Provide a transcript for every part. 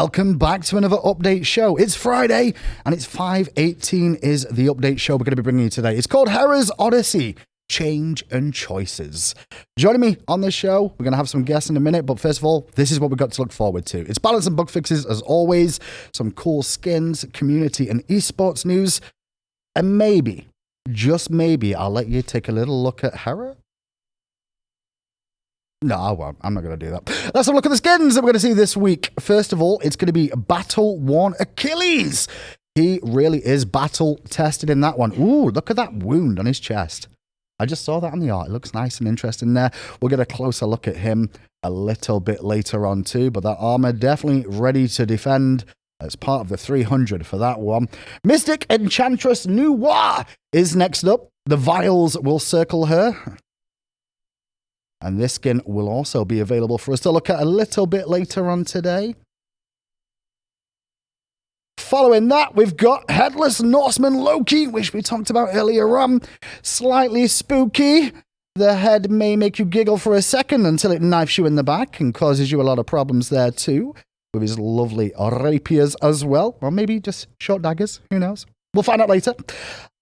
welcome back to another update show. It's Friday, and it's 5:18 is the update show we're going to be bringing you today. It's called Hera's Odyssey, Change and Choices. Joining me on this show, we're going to have some guests in a minute, but first of all, this is what we've got to look forward to. It's balance and bug fixes, as always, some cool skins, community and esports news, and maybe, just maybe, I'll let you take a little look at Hera. No, I won't. I'm not going to do that. Let's have a look at the skins that we're going to see this week. First of all, it's going to be battle-worn Achilles. He really is battle-tested in that one. Ooh, look at that wound on his chest. I just saw that on the art. It looks nice and interesting there. We'll get a closer look at him a little bit later on too, but that armor definitely ready to defend as part of the 300 for that one. Mystic Enchantress Noir is next up. The vials will circle her. And this skin will also be available for us to look at a little bit later on today. Following that, we've got Headless Norseman Loki, which we talked about earlier on. Slightly spooky. The head may make you giggle for a second until it knifes you in the back and causes you a lot of problems there too. With his lovely rapiers as well. Or maybe just short daggers. Who knows? We'll find out later.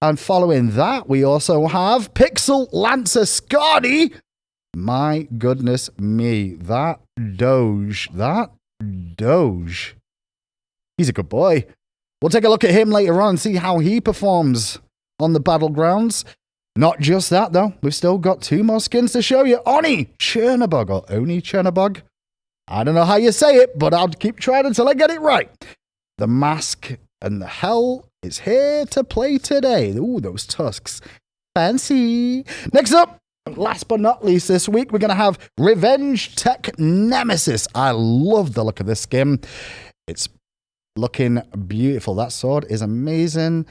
And following that, we also have Pixel Lancer Scardy. My goodness me, that Doge. He's a good boy. We'll take a look at him later on and see how he performs on the battlegrounds. Not just that, though. We've still got two more skins to show you. Oni Chernabog, or Oni Chernabog. I don't know how you say it, but I'll keep trying until I get it right. The mask and the hell is here to play today. Ooh, those tusks. Fancy. Next up. Last but not least this week, we're going to have Revenge Tech Nemesis. I love the look of this skin. It's looking beautiful. That sword is amazing.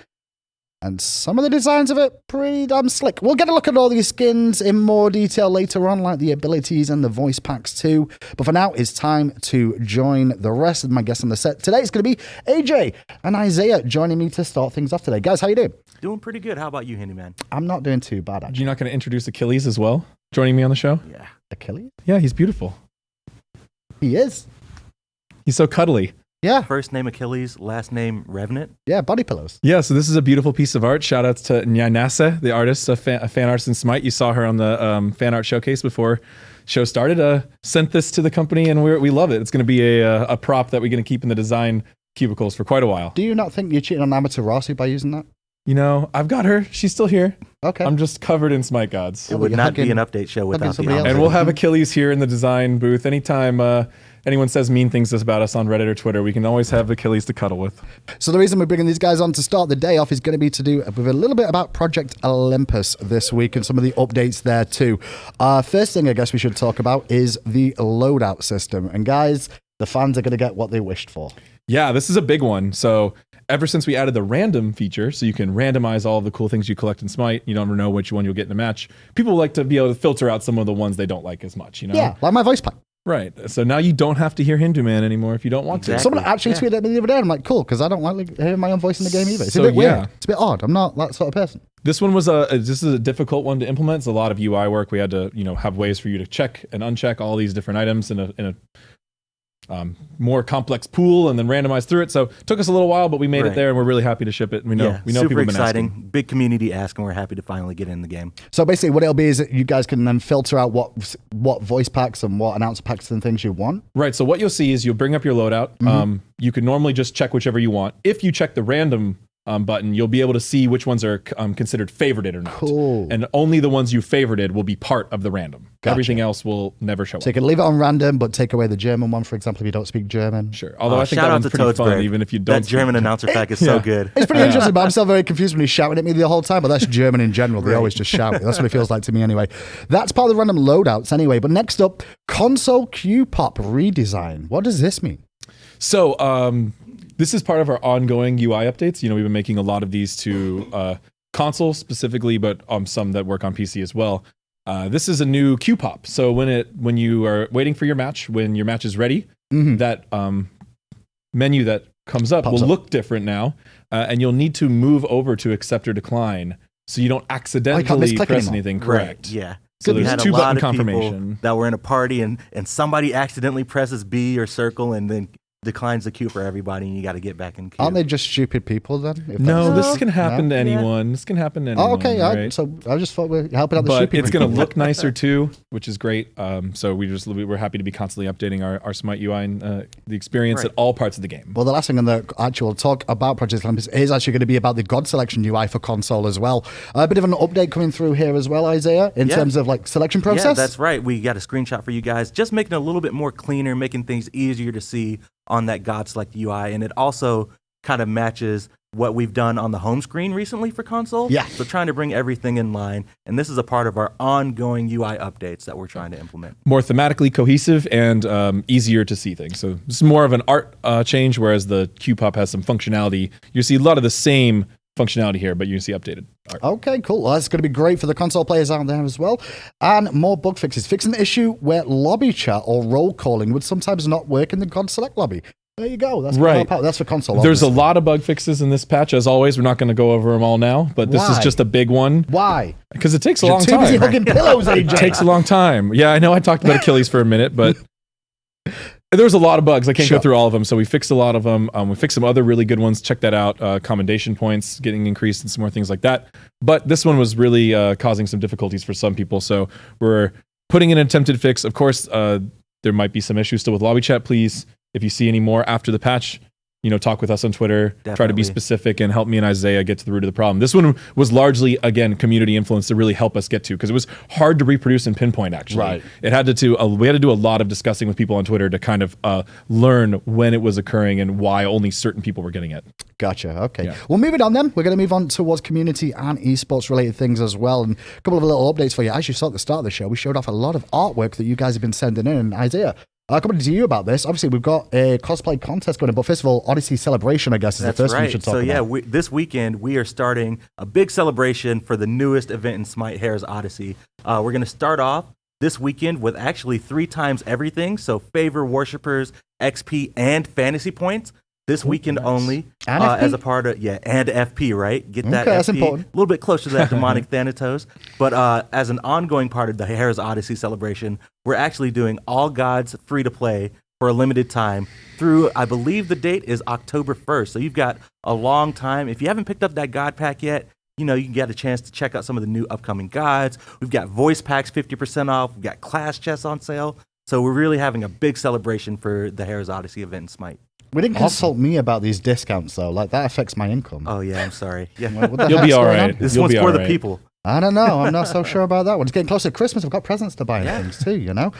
And some of the designs of it, pretty damn slick. We'll get a look at all these skins in more detail later on, like the abilities and the voice packs too. But for now, it's time to join the rest of my guests on the set. Today, it's going to be AJ and Isaiah joining me to start things off today. Guys, how you doing? Doing pretty good. How about you, Handyman? I'm not doing too bad, actually. You're not going to introduce Achilles as well, joining me on the show? Yeah. Achilles? Yeah, he's beautiful. He is. He's so cuddly. Yeah. First name Achilles, last name Revenant. Yeah, body pillows. Yeah, so this is a beautiful piece of art. Shout outs to Nyanase, the artist of fan arts in SMITE. You saw her on the fan art showcase before show started. Sent this to the company and we love it. It's going to be a prop that we're going to keep in the design cubicles for quite a while. Do you not think you're cheating on Amaterasu by using that? You know, I've got her. She's still here. Okay. I'm just covered in SMITE gods. It would not be an update show without the And we'll have Achilles here in the design booth. Anytime anyone says mean things about us on Reddit or Twitter, we can always have Achilles to cuddle with. So the reason we're bringing these guys on to start the day off is going to be to do with a little bit about Project Olympus this week and some of the updates there too. First thing I guess we should talk about is the loadout system. And guys, the fans are going to get what they wished for. Yeah, this is a big one. So ever since we added the random feature, so you can randomize all of the cool things you collect in SMITE, you don't know which one you'll get in a match. People like to be able to filter out some of the ones they don't like as much, you know? Yeah, like my voice pack. Right. So now you don't have to hear Hindu Man anymore if you don't want to. Someone actually tweeted at me the other day. I'm like, cool, because I don't like hearing my own voice in the game either. It's a bit weird. It's a bit odd. I'm not that sort of person. This one was this is a difficult one to implement. It's a lot of UI work. We had to, have ways for you to check and uncheck all these different items in a more complex pool and then randomize through it. So it took us a little while, but we made it there and we're really happy to ship it. We know super people have been exciting. asking. Big community ask, and we're happy to finally get in the game. So basically what it'll be is that you guys can then filter out what voice packs and what announcer packs and things you want. Right. So what you'll see is you'll bring up your loadout. Mm-hmm. You can normally just check whichever you want. If you check the random button, you'll be able to see which ones are considered favorited or not. Cool. And only the ones you favorited will be part of the random. Gotcha. Everything else will never show up. So you can leave it on random, but take away the German one, for example, if you don't speak German. Sure. Although I think shout that out one's to pretty fun, Toadsburg. even if you don't That German announcer pack is so good. It's pretty interesting, but I'm still very confused when he's shouting at me the whole time, but that's German in general. They always just shout. That's what it feels like to me anyway. That's part of the random loadouts anyway. But next up, console Q-Pop redesign. What does this mean? So, this is part of our ongoing UI updates. We've been making a lot of these to consoles specifically, but some that work on PC as well. This is a new Q-Pop. So when you are waiting for your match, when your match is ready, that menu that comes up will look different now, and you'll need to move over to accept or decline so you don't accidentally press anything. Correct. Right, yeah. So there's had a 2 lot button of confirmation people that were in a party and somebody accidentally presses B or circle and then declines the queue for everybody, and you got to get back in queue. Aren't they just stupid people then? If No, that's- this can happen to anyone. This can happen to anyone. Oh, okay. Right? So I just thought we're helping out the But stupid it's people. going to look nicer too, which is great. So we're happy to be constantly updating our SMITE UI and the experience at all parts of the game. Well, the last thing on the actual talk about Project Olympus is actually going to be about the God selection UI for console as well. A bit of an update coming through here as well, Isaiah, in terms of like selection process. Yeah, that's right. We got a screenshot for you guys, just making it a little bit more cleaner, making things easier to see on that God Select UI, and it also kind of matches what we've done on the home screen recently for console. Yeah. So trying to bring everything in line, and this is a part of our ongoing UI updates that we're trying to implement. More thematically cohesive and easier to see things. So this is more of an art change, whereas the QPOP has some functionality. You see a lot of the same functionality here, but you see updated art. Okay, cool. Well, that's going to be great for the console players out there as well. And more bug fixes. Fixing the issue where lobby chat or roll calling would sometimes not work in the God Select lobby. There you go. That's right. That's for console. There's obviously. a lot of bug fixes in this patch. As always, we're not going to go over them all now, but this is Why? just a big one. Why? Because it takes a You're long too busy time. hugging pillows, AJ. It takes a long time. Yeah, I know I talked about Achilles for a minute, but there was a lot of bugs. I can't go through all of them, so we fixed a lot of them. We fixed some other really good ones. Check that out. Commendation points getting increased and some more things like that. But this one was really causing some difficulties for some people, so we're putting in an attempted fix. Of course, there might be some issues still with lobby chat. Please, if you see any more after the patch, talk with us on Twitter, try to be specific, and help me and Isaiah get to the root of the problem. This one was largely, again, community influence to really help us get to, because it was hard to reproduce and pinpoint, actually. Right. It had to we had to do a lot of discussing with people on Twitter to kind of learn when it was occurring and why only certain people were getting it. Gotcha. Okay. Yeah. Well, moving on then, we're going to move on towards community and esports related things as well. And a couple of little updates for you. As you saw at the start of the show, we showed off a lot of artwork that you guys have been sending in. And Isaiah, coming to you about this. Obviously, we've got a cosplay contest going on, but first of all, Odyssey Celebration, I guess, is That's the first right. one we should talk about. So yeah, this weekend we are starting a big celebration for the newest event in SMITE, Hera's Odyssey. We're going to start off this weekend with actually 3 times everything. So favor worshippers, XP, and fantasy points. This weekend only, And as FP? a part of, and FP, right? Get that Okay, that's FP, important. a little bit closer to that demonic Thanatos. But as an ongoing part of the Hera's Odyssey celebration, we're actually doing all gods free to play for a limited time through, I believe the date is October 1st. So you've got a long time. If you haven't picked up that God pack yet, you can get a chance to check out some of the new upcoming gods. We've got voice packs 50% off. We've got class chests on sale. So we're really having a big celebration for the Hera's Odyssey event in SMITE. We didn't consult me about these discounts, though. Like, that affects my income. Oh, yeah, I'm sorry. Yeah. What the You'll heck's be all going right. on? This You'll one's be for all the right. people. I don't know. I'm not so sure about that one. It's getting closer to Christmas. I've got presents to buy and things too,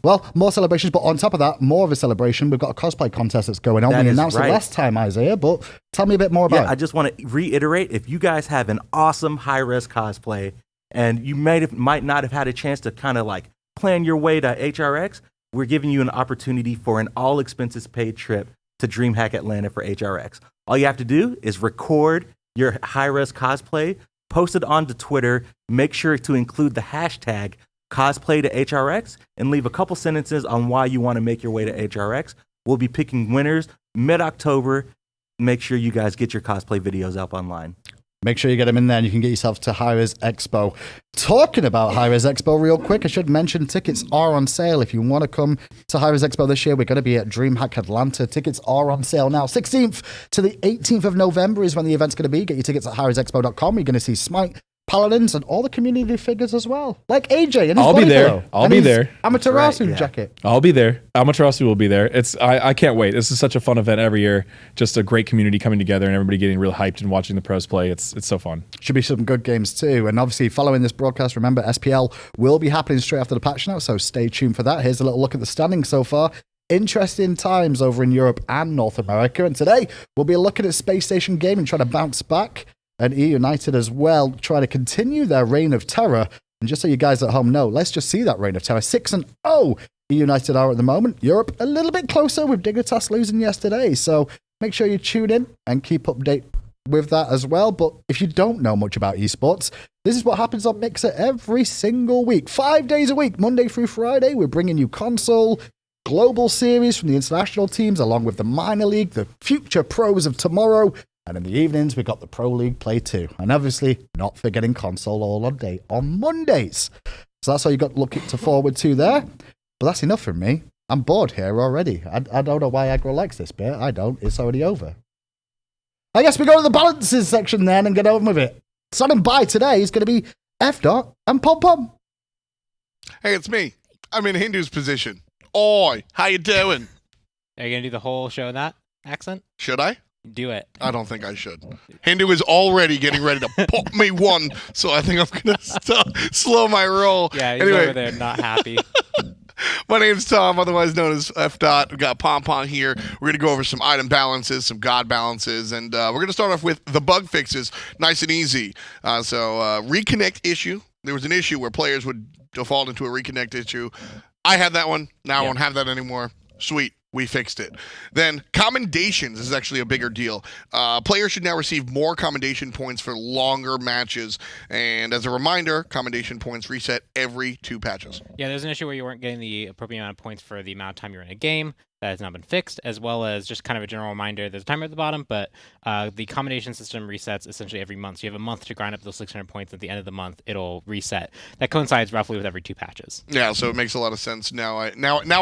Well, more celebrations, but on top of that, more of a celebration. We've got a cosplay contest that's going on. That We is announced right. it last time, Isaiah, but tell me a bit more about I it. just want to reiterate, if you guys have an awesome high-res cosplay and you might not have had a chance to kind of like plan your way to HRX, we're giving you an opportunity for an all-expenses-paid trip to DreamHack Atlanta for HRX. All you have to do is record your high-res cosplay, post it onto Twitter, make sure to include the hashtag cosplay to HRX, and leave a couple sentences on why you want to make your way to HRX. We'll be picking winners mid-October. Make sure you guys get your cosplay videos up online. Make sure you get them in there and you can get yourself to Hera's Expo. Talking about Hera's Expo real quick, I should mention tickets are on sale. If you want to come to Hera's Expo this year, we're going to be at DreamHack Atlanta. Tickets are on sale now. 16th to the 18th of November is when the event's going to be. Get your tickets at harasexpo.com. You're going to see SMITE, Paladins, and all the community figures as well. Like AJ and his I'll be body there. pillow. I'll And be his there. Amaterasu That's right, jacket. I'll be there. Amaterasu will be there. I can't wait. This is such a fun event every year. Just a great community coming together and everybody getting real hyped and watching the pros play. It's so fun. Should be some good games too. And obviously, following this broadcast, remember, SPL will be happening straight after the patch note, so stay tuned for that. Here's a little look at the standings so far. Interesting times over in Europe and North America. And today, we'll be looking at Space Station Gaming trying to bounce back, and E United as well, trying to continue their reign of terror. And just so you guys at home know, let's just see that reign of terror. 6-0 E United are at the moment. Europe a little bit closer with Dignitas losing yesterday. So make sure you tune in and keep update with that as well. But if you don't know much about esports, this is what happens on Mixer every single week. 5 days a week, Monday through Friday. We're bringing you console, global series from the international teams, along with the minor league, the future pros of tomorrow. And in the evenings, we've got the Pro League play too. And obviously, not forgetting console all on day on Mondays. So that's all you got to look to forward to there. But that's enough from me. I'm bored here already. I don't know why Aggro likes this bit. I don't. It's already over. I guess we go to the balances section then and get on with it. Standing by today is going to be F. Dot and Pom Pom. Hey, it's me. I'm in Hindu's position. Oi, how you doing? Are you going to do the whole show in that accent? Should I? Do it. I don't think I should. Hindu is already getting ready to pop me one, so I think I'm going to slow my roll. Yeah, he's anyway, over there not happy. My name's Tom, otherwise known as F. Dot. We've got Pom Pom here. We're going to go over some item balances, some god balances, and we're going to start off with the bug fixes, nice and easy. Reconnect issue. There was an issue where players would default into a reconnect issue. I had that one. Now I won't have that anymore. Sweet. We fixed it. Then commendations is actually a bigger deal. Players should now receive more commendation points for longer matches. And as a reminder, commendation points reset every 2 patches. Yeah, there's an issue where you weren't getting the appropriate amount of points for the amount of time you're in a game. That has now been fixed, as well as just kind of a general reminder. There's a timer at the bottom, but the commendation system resets essentially every month. So you have a month to grind up those 600 points. At the end of the month, it'll reset. That coincides roughly with every 2 patches. Yeah, so it makes a lot of sense. Now I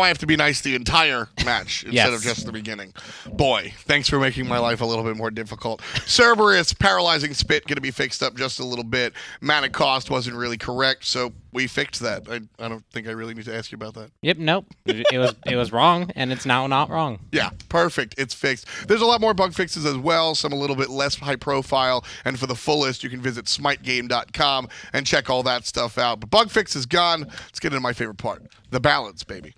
have to be nice the entire match instead of just the beginning. Boy, thanks for making my life a little bit more difficult. Cerberus, Paralyzing Spit, going to be fixed up just a little bit. Mana cost wasn't really correct, so we fixed that. I don't think I really need to ask you about that. Yep, nope. It was wrong, and it's now not wrong. Yeah, perfect. It's fixed. There's a lot more bug fixes as well, some a little bit less high profile, and for the full list, you can visit smitegame.com and check all that stuff out. But bug fix is gone. Let's get into my favorite part, the balance, baby.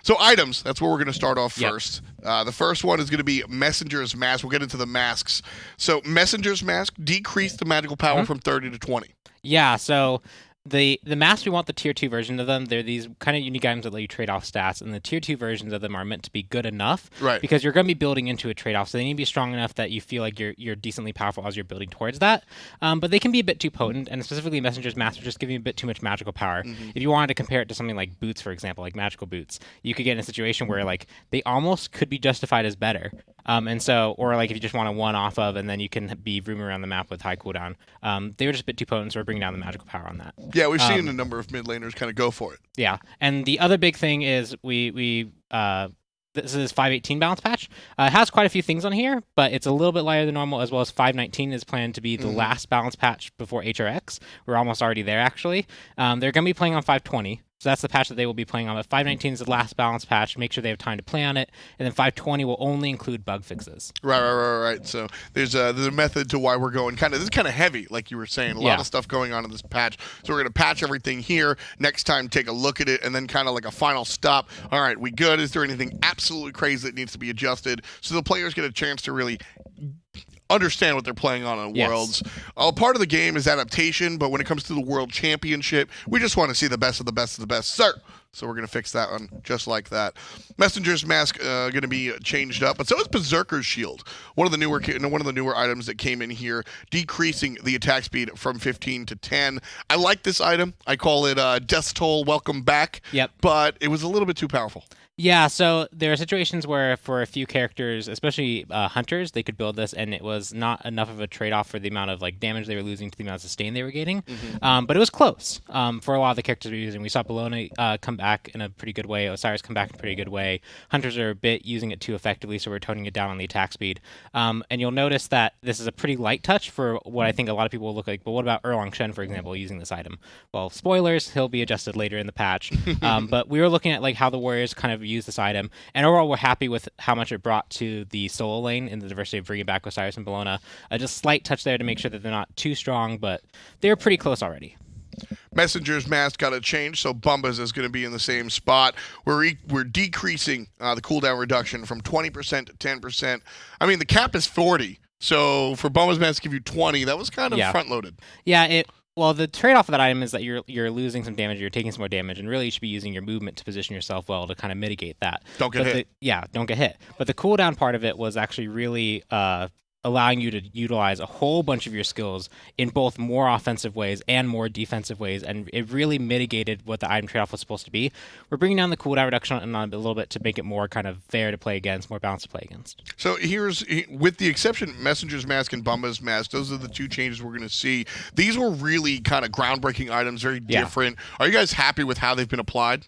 So items, that's where we're going to start off first. The first one is going to be Messenger's Mask. We'll get into the masks. So Messenger's Mask decreased the magical power from 30 to 20. Yeah, so the masks, we want the tier 2 version of them. They're these kind of unique items that let you trade off stats, and the tier 2 versions of them are meant to be good enough, right? Because you're going to be building into a trade-off, so they need to be strong enough that you feel like you're decently powerful as you're building towards that. But they can be a bit too potent, and specifically Messenger's Mask are just giving you a bit too much magical power. If you wanted to compare it to something like boots, for example, like magical boots, you could get in a situation where like they almost could be justified as better. Or like if you just want to one off of, and then you can be roaming around the map with high cooldown. They were just a bit too potent, so we're bringing down the magical power on that. Yeah, we've seen a number of mid laners kind of go for it. Yeah, and the other big thing is this is 518 balance patch. It has quite a few things on here, but it's a little bit lighter than normal, as well as 519 is planned to be the last balance patch before HRX. We're almost already there, actually. They're going to be playing on 520. So that's the patch that they will be playing on. But 519 is the last balance patch. Make sure they have time to play on it. And then 520 will only include bug fixes. Right. So there's a method to why we're going this is kind of heavy, like you were saying. A lot of stuff going on in this patch. So we're going to patch everything here. Next time, take a look at it, and then kind of like a final stop. All right, we good? Is there anything absolutely crazy that needs to be adjusted? So the players get a chance to really understand what they're playing on Worlds. Part of the game is adaptation, but when it comes to the World Championship, we just want to see the best of the best of the best, sir. So we're going to fix that one just like that. Messenger's Mask going to be changed up, but so is Berserker's Shield. One of the newer items that came in here, decreasing the attack speed from 15 to 10. I like this item. I call it Death Toll Welcome Back. Yep. But it was a little bit too powerful. Yeah, so there are situations where for a few characters, especially hunters, they could build this, and it was not enough of a trade-off for the amount of like damage they were losing to the amount of sustain they were getting. But it was close for a lot of the characters we were using. We saw Bologna come back in a pretty good way. Osiris come back in a pretty good way. Hunters are a bit using it too effectively, so we're toning it down on the attack speed. And you'll notice that this is a pretty light touch for what I think a lot of people will look like. But what about Erlang Shen, for example, using this item? Well, spoilers, he'll be adjusted later in the patch. But we were looking at like how the warriors kind of use this item, and overall we're happy with how much it brought to the solo lane in the diversity of bringing back Osiris and Bologna. Just slight touch there to make sure that they're not too strong, but they're pretty close already. Messenger's Mask got to change, so Bumbas is going to be in the same spot. We're decreasing the cooldown reduction from 20% to 10%. I mean, the cap is 40, so for Bumbas Mask to give you 20, that was kind of front-loaded. Yeah, well, the trade-off of that item is that you're losing some damage, you're taking some more damage, and really you should be using your movement to position yourself well to kind of mitigate that. Don't get hit. Don't get hit. But the cooldown part of it was actually really allowing you to utilize a whole bunch of your skills in both more offensive ways and more defensive ways, and it really mitigated what the item trade-off was supposed to be. We're bringing down the cooldown reduction on a little bit to make it more kind of fair to play against, more balanced to play against. So with the exception Messenger's Mask and Bumba's Mask, those are the two changes we're going to see. These were really kind of groundbreaking items, very different. Are you guys happy with how they've been applied?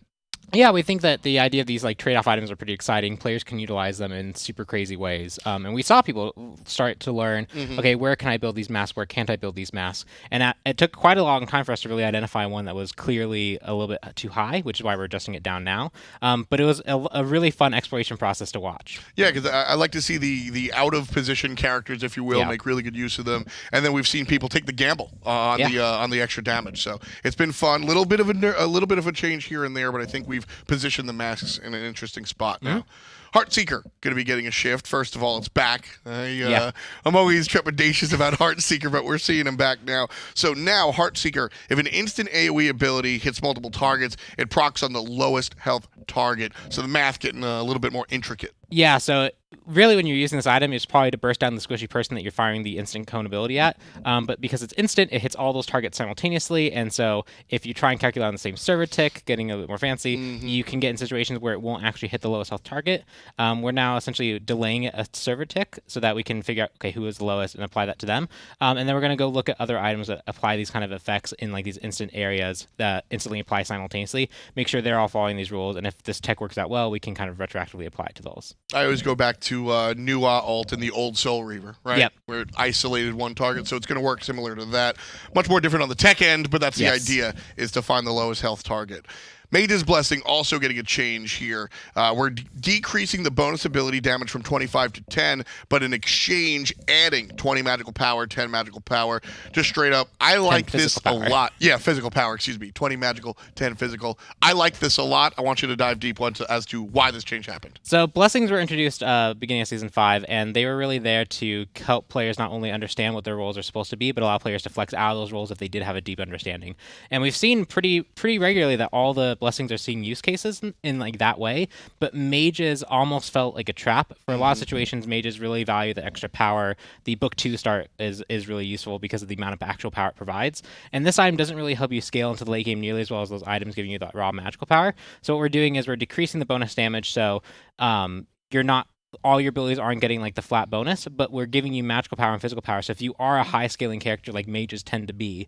Yeah, we think that the idea of these like trade-off items are pretty exciting. Players can utilize them in super crazy ways, and we saw people start to learn, okay, where can I build these masks? Where can't I build these masks? And it took quite a long time for us to really identify one that was clearly a little bit too high, which is why we're adjusting it down now. But it was a really fun exploration process to watch. Yeah, because I like to see the out of position characters, if you will, make really good use of them. And then we've seen people take the gamble on the extra damage. So it's been fun. A little bit of a change here and there, but I think we've positioned the masks in an interesting spot now. Heartseeker going to be getting a shift. First of all, it's back. I'm always trepidatious about Heartseeker, but we're seeing him back now. So now Heartseeker, if an instant AoE ability hits multiple targets, it procs on the lowest health target. So the math getting a little bit more intricate. Yeah, so really when you're using this item, it's probably to burst down the squishy person that you're firing the instant cone ability at. But because it's instant, it hits all those targets simultaneously. And so if you try and calculate on the same server tick, getting a bit more fancy, you can get in situations where it won't actually hit the lowest health target. We're now essentially delaying it a server tick so that we can figure out, okay, who is the lowest and apply that to them. And then we're going to go look at other items that apply these kind of effects in like these instant areas that instantly apply simultaneously. Make sure they're all following these rules. And if this tech works out well, we can kind of retroactively apply it to those. I always go back to new ult and the old Soul Reaver, right? Yep. Where it isolated one target, so it's going to work similar to that. Much more different on the tech end, but that's the idea, is to find the lowest health target. Mage's Blessing also getting a change here. We're decreasing the bonus ability damage from 25 to 10, but in exchange, adding 20 magical power, 10 magical power, just straight up. I like this a lot. Yeah, physical power, excuse me. 20 magical, 10 physical. I like this a lot. I want you to dive deep as to why this change happened. So Blessings were introduced beginning of Season 5, and they were really there to help players not only understand what their roles are supposed to be, but allow players to flex out of those roles if they did have a deep understanding. And we've seen pretty regularly that all the Blessings are seeing use cases in like that way, but mages almost felt like a trap. For a lot of situations, mages really value the extra power. The book 2 start is really useful because of the amount of actual power it provides. And this item doesn't really help you scale into the late game nearly as well as those items giving you that raw magical power. So what we're doing is we're decreasing the bonus damage, so you're not all your abilities aren't getting like the flat bonus, but we're giving you magical power and physical power. So if you are a high scaling character like mages tend to be,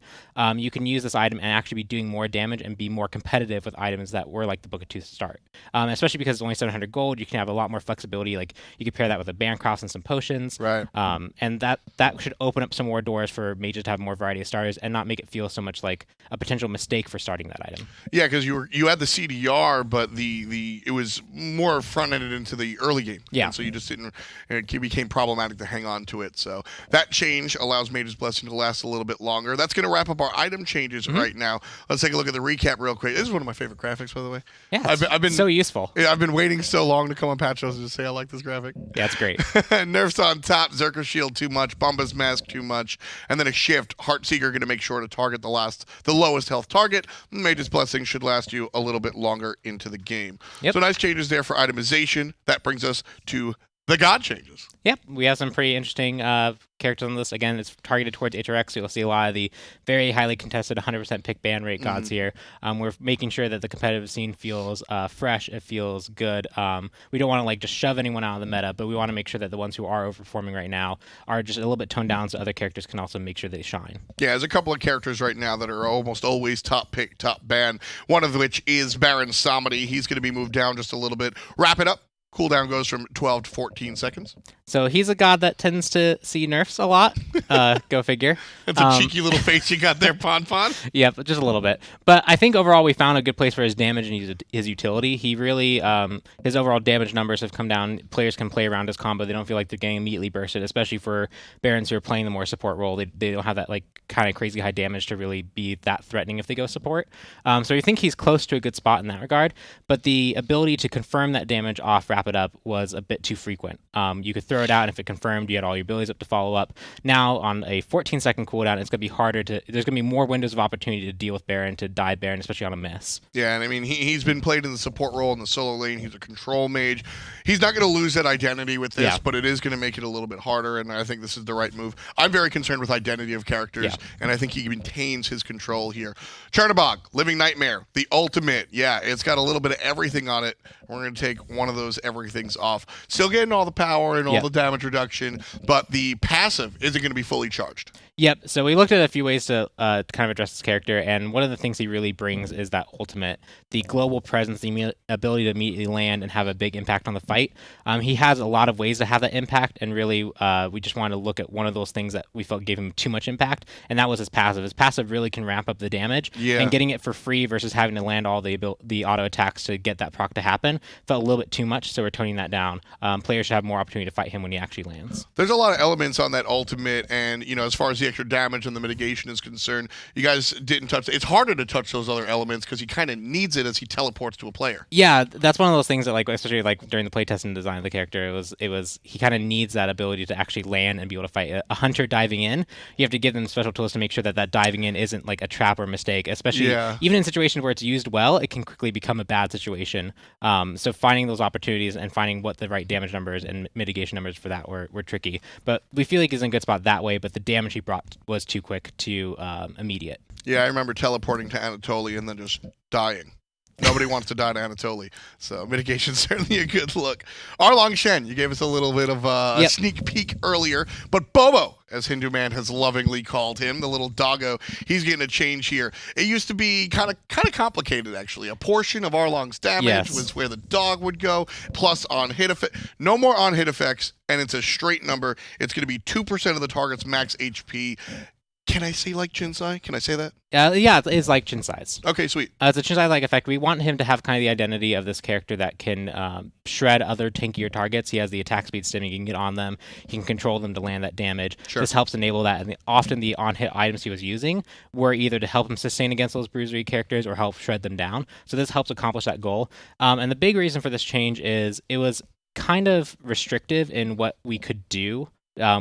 you can use this item and actually be doing more damage and be more competitive with items that were like the Book of Tooth to start. Especially because it's only 700 gold, you can have a lot more flexibility. Like you can pair that with a Bancroft and some potions. Right. And that should open up some more doors for mages to have more variety of starters and not make it feel so much like a potential mistake for starting that item. Yeah, because you had the CDR, but it was more front ended into the early game. Yeah. And so you just didn't, and it became problematic to hang on to it. So that change allows Mage's Blessing to last a little bit longer. That's going to wrap up our item changes right now. Let's take a look at the recap real quick. This is one of my favorite graphics, by the way. Yeah, I've been so useful. Yeah, I've been waiting so long to come on Patch Notes to say I like this graphic. Yeah, it's great. Nerfs on top, Zerko Shield too much, Bomba's Mask too much, and then a shift. Heartseeker going to make sure to target the lowest health target. Mage's Blessing should last you a little bit longer into the game. Yep. So nice changes there for itemization. That brings us to the God changes. Yep, we have some pretty interesting characters on this. Again, it's targeted towards HRX, so you'll see a lot of the very highly contested 100% pick ban rate gods here. We're making sure that the competitive scene feels fresh, it feels good. We don't want to like just shove anyone out of the meta, but we want to make sure that the ones who are overperforming right now are just a little bit toned down so other characters can also make sure they shine. Yeah, there's a couple of characters right now that are almost always top pick, top ban, one of which is Baron Samedi. He's going to be moved down just a little bit. Wrap it up. Cooldown goes from 12 to 14 seconds. So he's a god that tends to see nerfs a lot. Go figure. That's a cheeky little face you got there, Pon. Yep, just a little bit. But I think overall we found a good place for his damage and his utility. He really, his overall damage numbers have come down. Players can play around his combo. They don't feel like they're getting immediately bursted, especially for Barons who are playing the more support role. They don't have that like kind of crazy high damage to really be that threatening if they go support. So we think he's close to a good spot in that regard. But the ability to confirm that damage off Wrap It Up was a bit too frequent. You could throw it out, and if it confirmed, you had all your abilities up to follow up. Now, on a 14-second cooldown, it's going to be harder to... There's going to be more windows of opportunity to deal with Baron, to die Baron, especially on a miss. Yeah, and I mean, he's been played in the support role in the solo lane. He's a control mage. He's not going to lose that identity with this, but it is going to make it a little bit harder, and I think this is the right move. I'm very concerned with identity of characters, and I think he maintains his control here. Chernabog, Living Nightmare, the ultimate. Yeah, it's got a little bit of everything on it. We're going to take one of those everythings off. Still getting all the power and all the damage reduction, but the passive isn't going to be fully charged. Yep. So we looked at a few ways to kind of address this character, and one of the things he really brings is that ultimate, the global presence, the ability to immediately land and have a big impact on the fight. He has a lot of ways to have that impact, and really, we just wanted to look at one of those things that we felt gave him too much impact, and that was his passive. His passive really can ramp up the damage, and getting it for free versus having to land all the auto attacks to get that proc to happen felt a little bit too much, so we're toning that down. Players should have more opportunity to fight him when he actually lands. There's a lot of elements on that ultimate, and as far as the extra damage and the mitigation is concerned, you guys didn't touch it. It's harder to touch those other elements because he kind of needs it as he teleports to a player. Yeah, that's one of those things that, especially during the playtest and design of the character, it was he kind of needs that ability to actually land and be able to fight. A hunter diving in, you have to give them special tools to make sure that diving in isn't like a trap or mistake, especially even in situations where it's used well, it can quickly become a bad situation. So finding those opportunities and finding what the right damage numbers and mitigation numbers for that were tricky. But we feel like he's in a good spot that way, but the damage he brought was too quick, too immediate. Yeah, I remember teleporting to Anatoly and then just dying. Nobody wants to die to Anatoly, so mitigation's certainly a good look. Arlong Shen, you gave us a little bit of a sneak peek earlier, but Bobo, as Hindu Man has lovingly called him, the little doggo, he's getting a change here. It used to be kind of complicated, actually. A portion of Arlong's damage was where the dog would go, plus on-hit effect. No more on-hit effects, and it's a straight number. It's going to be 2% of the target's max HP. Can I say like Jinsai? Can I say that? Yeah, it's like Jinsai's. Okay, sweet. It's a Jinsai-like effect. We want him to have kind of the identity of this character that can shred other tankier targets. He has the attack speed stim. He can get on them. He can control them to land that damage. Sure. This helps enable that. And often the on-hit items he was using were either to help him sustain against those bruisery characters or help shred them down. So this helps accomplish that goal. And the big reason for this change is it was kind of restrictive in what we could do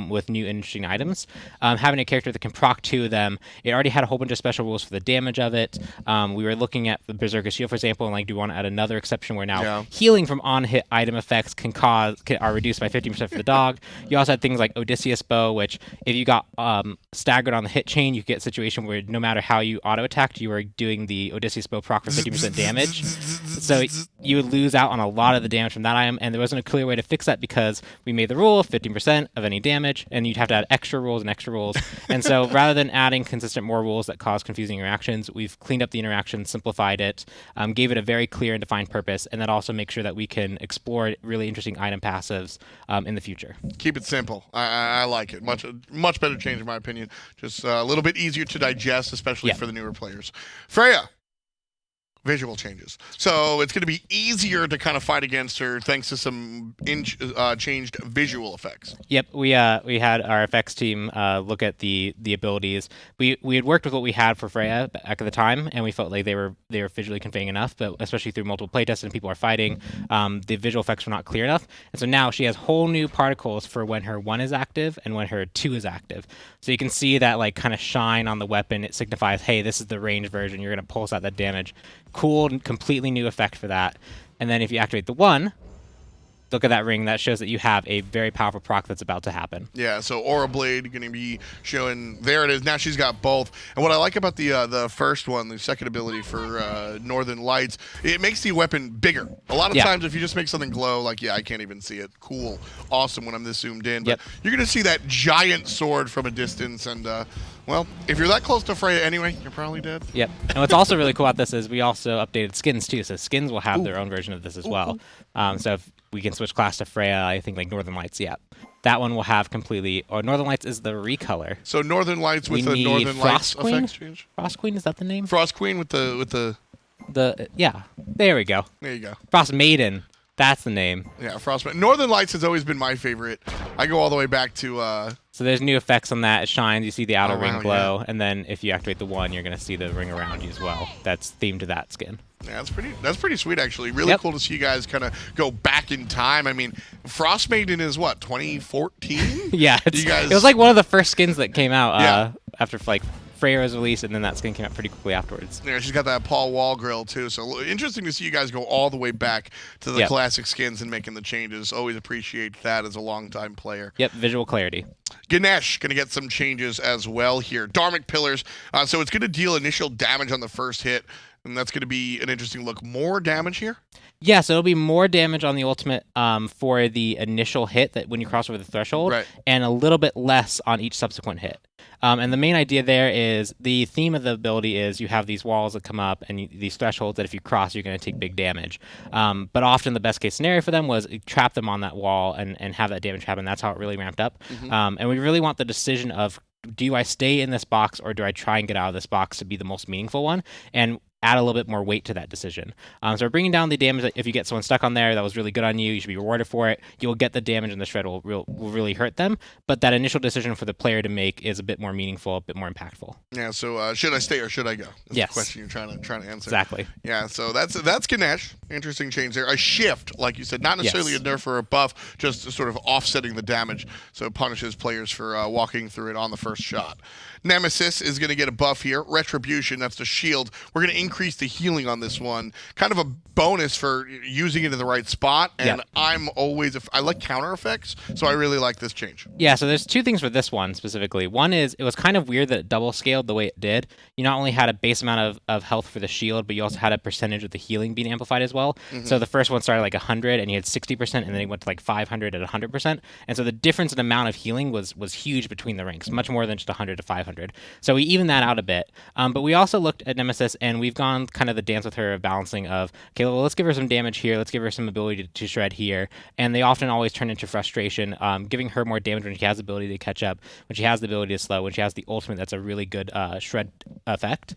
with new interesting items. Having a character that can proc 2 of them, it already had a whole bunch of special rules for the damage of it. We were looking at the Berserker Shield, for example, and do we want to add another exception where now healing from on-hit item effects are reduced by 15% for the dog. You also had things like Odysseus Bow, which if you got staggered on the hit chain, you get a situation where no matter how you auto-attacked, you were doing the Odysseus Bow proc for 50% damage. So you would lose out on a lot of the damage from that item, and there wasn't a clear way to fix that because we made the rule of 15% of any damage, and you'd have to add extra rules. And so rather than adding consistent more rules that cause confusing interactions, we've cleaned up the interaction, simplified it, gave it a very clear and defined purpose, and that also makes sure that we can explore really interesting item passives in the future. Keep it simple. I like it. Much better change in my opinion. Just a little bit easier to digest, especially for the newer players. Freya. Visual changes. So it's going to be easier to kind of fight against her thanks to some changed visual effects. Yep, we had our effects team look at the abilities. We had worked with what we had for Freya back at the time, and we felt like they were visually conveying enough, but especially through multiple playtests and people are fighting, the visual effects were not clear enough. And so now she has whole new particles for when her 1 is active and when her 2 is active. So you can see that kind of shine on the weapon. It signifies, hey, this is the ranged version. You're going to pulse out that damage. Cool, completely new effect for that. And then if you activate the 1, look at that ring. That shows that you have a very powerful proc that's about to happen. Yeah, so Aura Blade going to be showing. There it is. Now she's got both. And what I like about the first one, the second ability for Northern Lights, it makes the weapon bigger. A lot of times if you just make something glow, I can't even see it. Cool. Awesome when I'm this zoomed in. But you're going to see that giant sword from a distance. And, well, if you're that close to Freya anyway, you're probably dead. Yep. And what's also really cool about this is we also updated skins, too. So skins will have their own version of this as well. So if we can switch class to Freya, I think Northern Lights, that one will have completely, or Northern Lights is the recolor. So Northern Lights with the Northern Lights effects change? Frost Queen, is that the name? Frost Queen with the there we go. There you go. Frost Maiden, that's the name. Yeah, Frost Maiden. Northern Lights has always been my favorite. I go all the way back to... So there's new effects on that. It shines, you see the outer ring glow, and then if you activate the 1, you're going to see the ring around you as well. That's themed to that skin. Yeah, that's pretty sweet, actually. Really cool to see you guys kind of go back in time. I mean, Frost Maiden is what, 2014? Yeah, it was one of the first skins that came out after Freya was released, and then that skin came out pretty quickly afterwards. Yeah, she's got that Paul Wall grill too. So interesting to see you guys go all the way back to the classic skins and making the changes. Always appreciate that as a longtime player. Yep, visual clarity. Ganesh going to get some changes as well here. Dharmic Pillars. So it's going to deal initial damage on the first hit. And that's going to be an interesting look. More damage here? Yeah, so it'll be more damage on the ultimate for the initial hit that when you cross over the threshold, Right. and a little bit less on each subsequent hit. And the main idea there is the theme of the ability is you have these walls that come up and these thresholds that if you cross, you're going to take big damage. But often the best case scenario for them was trap them on that wall and have that damage happen. That's how it really ramped up. And we really want the decision of, do I stay in this box or do I try and get out of this box to be the most meaningful one? And add a little bit more weight to that decision. So we're bringing down the damage. That if you get someone stuck on there, that was really good on you. You should be rewarded for it. You'll get the damage, and the shred will really hurt them. But that initial decision for the player to make is a bit more meaningful, a bit more impactful. Yeah. So should I stay or should I go? That's Yes. the question you're trying to answer. Exactly. Yeah. So that's Ganesh. Interesting change there. A shift, like you said, not necessarily Yes. a nerf or a buff, just sort of offsetting the damage. So it punishes players for walking through it on the first shot. Nemesis is going to get a buff here. Retribution, that's the shield. We're going to increase the healing on this one. Kind of a bonus for using it in the right spot. And I'm always, I like counter effects, so I really like this change. Yeah, so there's two things for this one specifically. One is it was kind of weird that it double scaled the way it did. You not only had a base amount of health for the shield, but you also had a percentage of the healing being amplified as well. So the first one started like 100 and you had 60%, and then it went to like 500 at 100%. And so the difference in amount of healing was huge between the ranks, much more than just 100 to 500. So we evened that out a bit. But we also looked at Nemesis, and we've gone kind of the dance with her of balancing of, okay, well, let's give her some damage here. Let's give her some ability to shred here. And they often always turn into frustration, giving her more damage when she has the ability to catch up, when she has the ability to slow, when she has the ultimate that's a really good shred effect.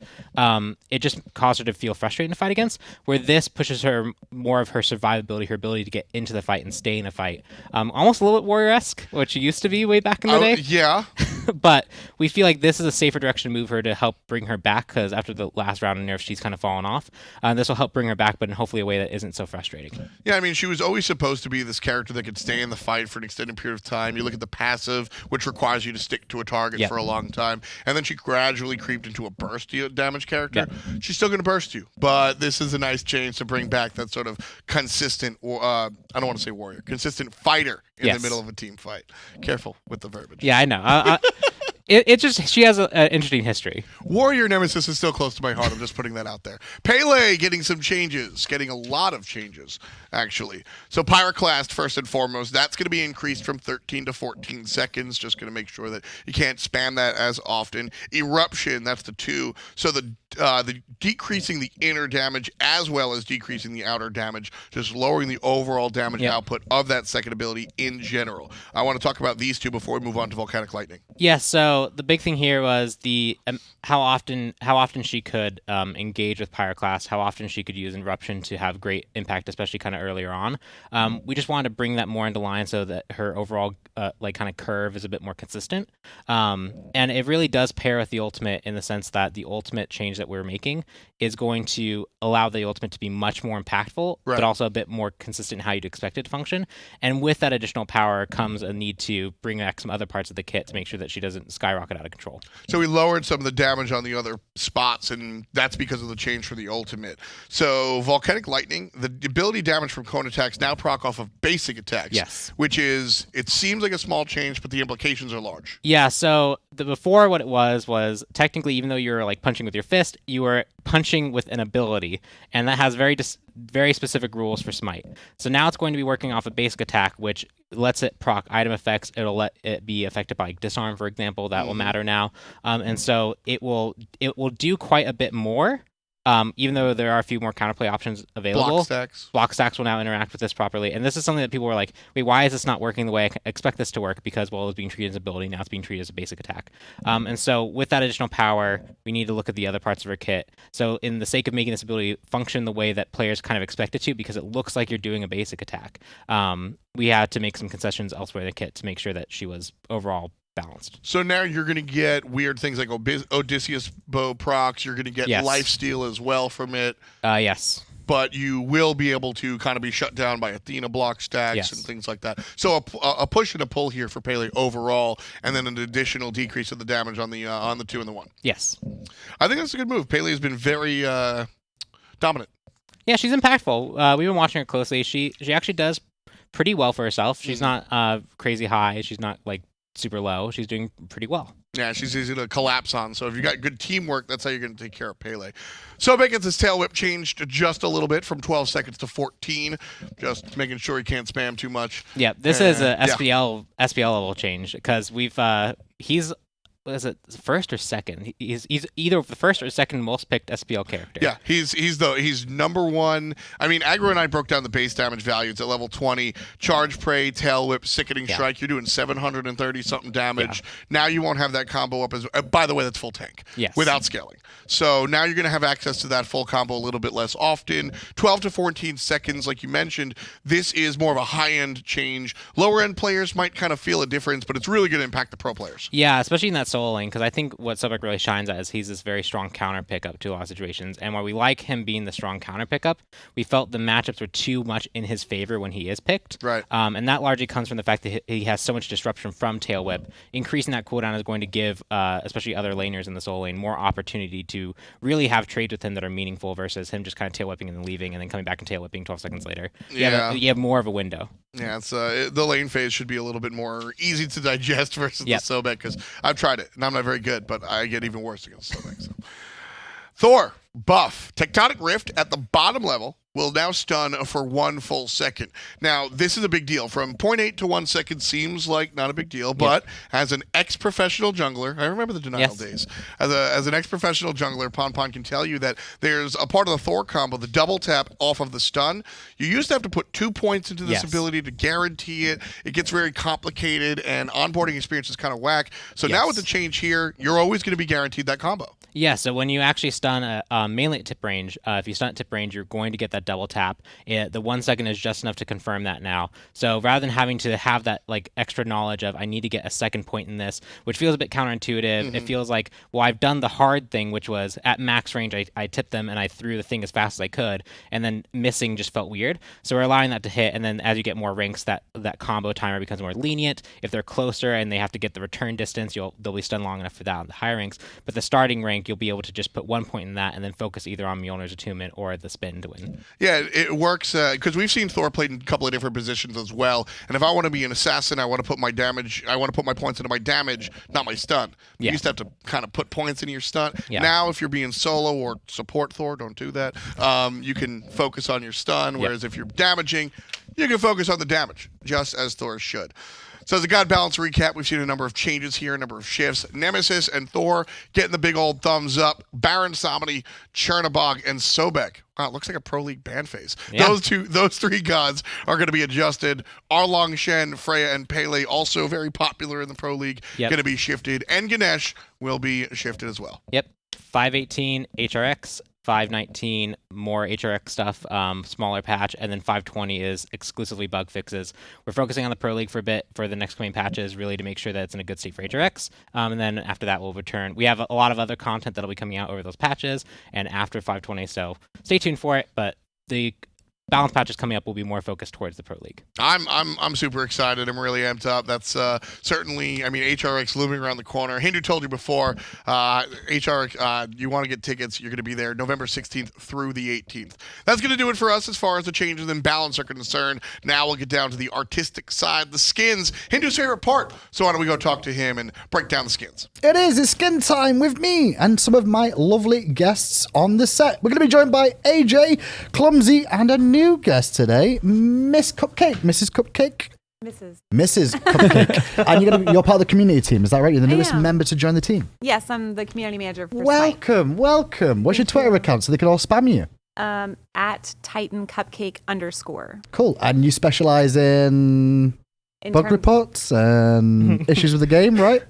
It just caused her to feel frustrating to fight against, where this pushes her more of her survivability, her ability to get into the fight and stay in a fight. Almost a little bit Warrior-esque, which she used to be way back in the day. Yeah. But we feel like this is a safer direction to move her to help bring her back, because after the last round of nerfs, she's kind of fallen off. This will help bring her back, but in hopefully a way that isn't so frustrating. Yeah, I mean, she was always supposed to be this character that could stay in the fight for an extended period of time. You look at the passive, which requires you to stick to a target for a long time, and then she gradually creeped into a burst damage character. She's still going to burst you, but this is a nice change to bring back that sort of consistent, I don't want to say warrior, consistent fighter in the middle of a team fight. Careful with the verbiage. Yeah, I know. It just, she has an interesting history. Warrior Nemesis is still close to my heart. I'm just putting that out there. Pele getting some changes, getting a lot of changes, actually. So Pyroclast, first and foremost, that's going to be increased from 13 to 14 seconds. Just going to make sure that you can't spam that as often. Eruption, that's the 2. So the decreasing the inner damage as well as decreasing the outer damage, just lowering the overall damage output of that second ability in general. I want to talk about these two before we move on to Volcanic Lightning. Yeah, so the big thing here was the how often she could engage with Pyroclast, how often she could use Eruption to have great impact, especially kind of earlier on. We just wanted to bring that more into line so that her overall kind of curve is a bit more consistent. And it really does pair with the ultimate in the sense that the ultimate change that we're making is going to allow the ultimate to be much more impactful, but also a bit more consistent in how you'd expect it to function. And with that additional power comes a need to bring back some other parts of the kit to make sure that she doesn't skyrocket out of control. So we lowered some of the damage on the other spots, and that's because of the change for the ultimate. So Volcanic Lightning, the ability damage from cone attacks now proc off of basic attacks. Yes. Which is, it seems like a small change, but the implications are large. Yeah, so before what it was technically, even though you were like punching with your fist, you were punching with an ability, and that has very specific rules for Smite. So now it's going to be working off a basic attack, which lets it proc item effects. It'll let it be affected by disarm, for example. That will matter now, and so it will do quite a bit more. Even though there are a few more counterplay options available. Block stacks will now interact with this properly. And this is something that people were like, wait, why is this not working the way I expect this to work? Because, well, it was being treated as an ability. Now it's being treated as a basic attack. And so with that additional power, we need to look at the other parts of our kit. So in the sake of making this ability function the way that players kind of expect it to, because it looks like you're doing a basic attack, we had to make some concessions elsewhere in the kit to make sure that she was overall balanced. So now you're going to get weird things like Odysseus bow procs. You're going to get lifesteal as well from it. Yes. But you will be able to kind of be shut down by Athena block stacks and things like that. So a push and a pull here for Pele overall, and then an additional decrease of the damage on the 2 and the 1. Yes. I think that's a good move. Pele has been very dominant. Yeah, she's impactful. We've been watching her closely. She actually does pretty well for herself. She's not crazy high. She's not like super low. She's doing pretty well. Yeah, she's easy to collapse on. So if you got good teamwork, that's how you're going to take care of Pele. Sobek gets his tail whip changed just a little bit from 12 seconds to 14, just making sure he can't spam too much. Yeah, this is a SPL level change because he's was it first or second? He's either the first or second most picked SPL character. Yeah, he's number one. I mean, Aggro and I broke down the base damage values at level 20. Charge Prey, Tail Whip, Sickening Strike. You're doing 730 something damage. Now you won't have that combo up as. By the way, that's full tank. Yes. Without scaling. So now you're going to have access to that full combo a little bit less often. 12 to 14 seconds, like you mentioned. This is more of a high-end change. Lower-end players might kind of feel a difference, but it's really going to impact the pro players. Yeah, especially in that solo lane, because I think what Sobek really shines at is he's this very strong counter pickup to a lot of situations. And while we like him being the strong counter pickup, we felt the matchups were too much in his favor when he is picked. Right. And that largely comes from the fact that he has so much disruption from Tail Whip. Increasing that cooldown is going to give, especially other laners in the solo lane, more opportunity to really have trades with him that are meaningful versus him just kind of tail whipping and then leaving and then coming back and tail whipping 12 seconds later. You have more of a window. Yeah, it's the lane phase should be a little bit more easy to digest versus the Sobek, because I've tried it and I'm not very good, but I get even worse against Sobek. So. Thor buff Tectonic Rift at the bottom level will now stun for 1 full second. Now, this is a big deal. From 0.8 to 1 second seems like not a big deal, but as an ex-professional jungler, I remember the Denial days. As an ex-professional jungler, Pon can tell you that there's a part of the Thor combo, the double tap off of the stun. You used to have to put 2 points into this ability to guarantee it. It gets very complicated, and onboarding experience is kind of whack. So now with the change here, you're always going to be guaranteed that combo. Yeah, so when you actually stun mainly at tip range, if you stun at tip range, you're going to get that double tap. The 1 second is just enough to confirm that now. So rather than having to have that like extra knowledge of I need to get a second point in this, which feels a bit counterintuitive. It feels like, well, I've done the hard thing, which was at max range, I tipped them and I threw the thing as fast as I could, and then missing just felt weird. So we're allowing that to hit, and then as you get more ranks, that combo timer becomes more lenient. If they're closer and they have to get the return distance, they'll be stunned long enough for that on the higher ranks. But the starting rank, you'll be able to just put 1 point in that and then focus either on Mjolnir's attunement or the spin to win. Yeah, it works because we've seen Thor played in a couple of different positions as well. And if I want to be an assassin, I want to put my damage. I want to put my points into my damage, not my stun. You used to have to kind of put points into your stun. Now, if you're being solo or support Thor, don't do that. You can focus on your stun. Whereas if you're damaging, you can focus on the damage, just as Thor should. So as a God Balance recap, we've seen a number of changes here, a number of shifts. Nemesis and Thor getting the big old thumbs up. Baron Samedi, Chernobog, and Sobek. Wow, it looks like a Pro League band phase. Yeah. Those three gods are going to be adjusted. Arlong, Shen, Freya, and Pele, also very popular in the Pro League, going to be shifted. And Ganesh will be shifted as well. 518 HRX. 519 more HRX stuff, smaller patch, and then 520 is exclusively bug fixes. We're focusing on the Pro League for a bit for the next coming patches, really to make sure that it's in a good state for HRX. And then after that, we'll return. We have a lot of other content that'll be coming out over those patches and after 520, so stay tuned for it. But the balance patches coming up will be more focused towards the Pro League. I'm super excited. I'm really amped up. That's certainly, I mean, HRX looming around the corner. Hindu told you before, HRX, you want to get tickets, you're going to be there November 16th through the 18th. That's going to do it for us as far as the changes in balance are concerned. Now we'll get down to the artistic side, the skins, Hindu's favorite part. So why don't we go talk to him and break down the skins? It's skin time with me and some of my lovely guests on the set. We're going to be joined by AJ, Clumsy, and a new guest today, Mrs. Cupcake. Mrs. Cupcake. And you're part of the community team, is that right? You're the newest member to join the team. Yes, I'm the community manager for SMITE. Welcome. What's your Twitter account so they can all spam you? At Titan Cupcake _. Cool. And you specialize in bug reports and issues with the game, right?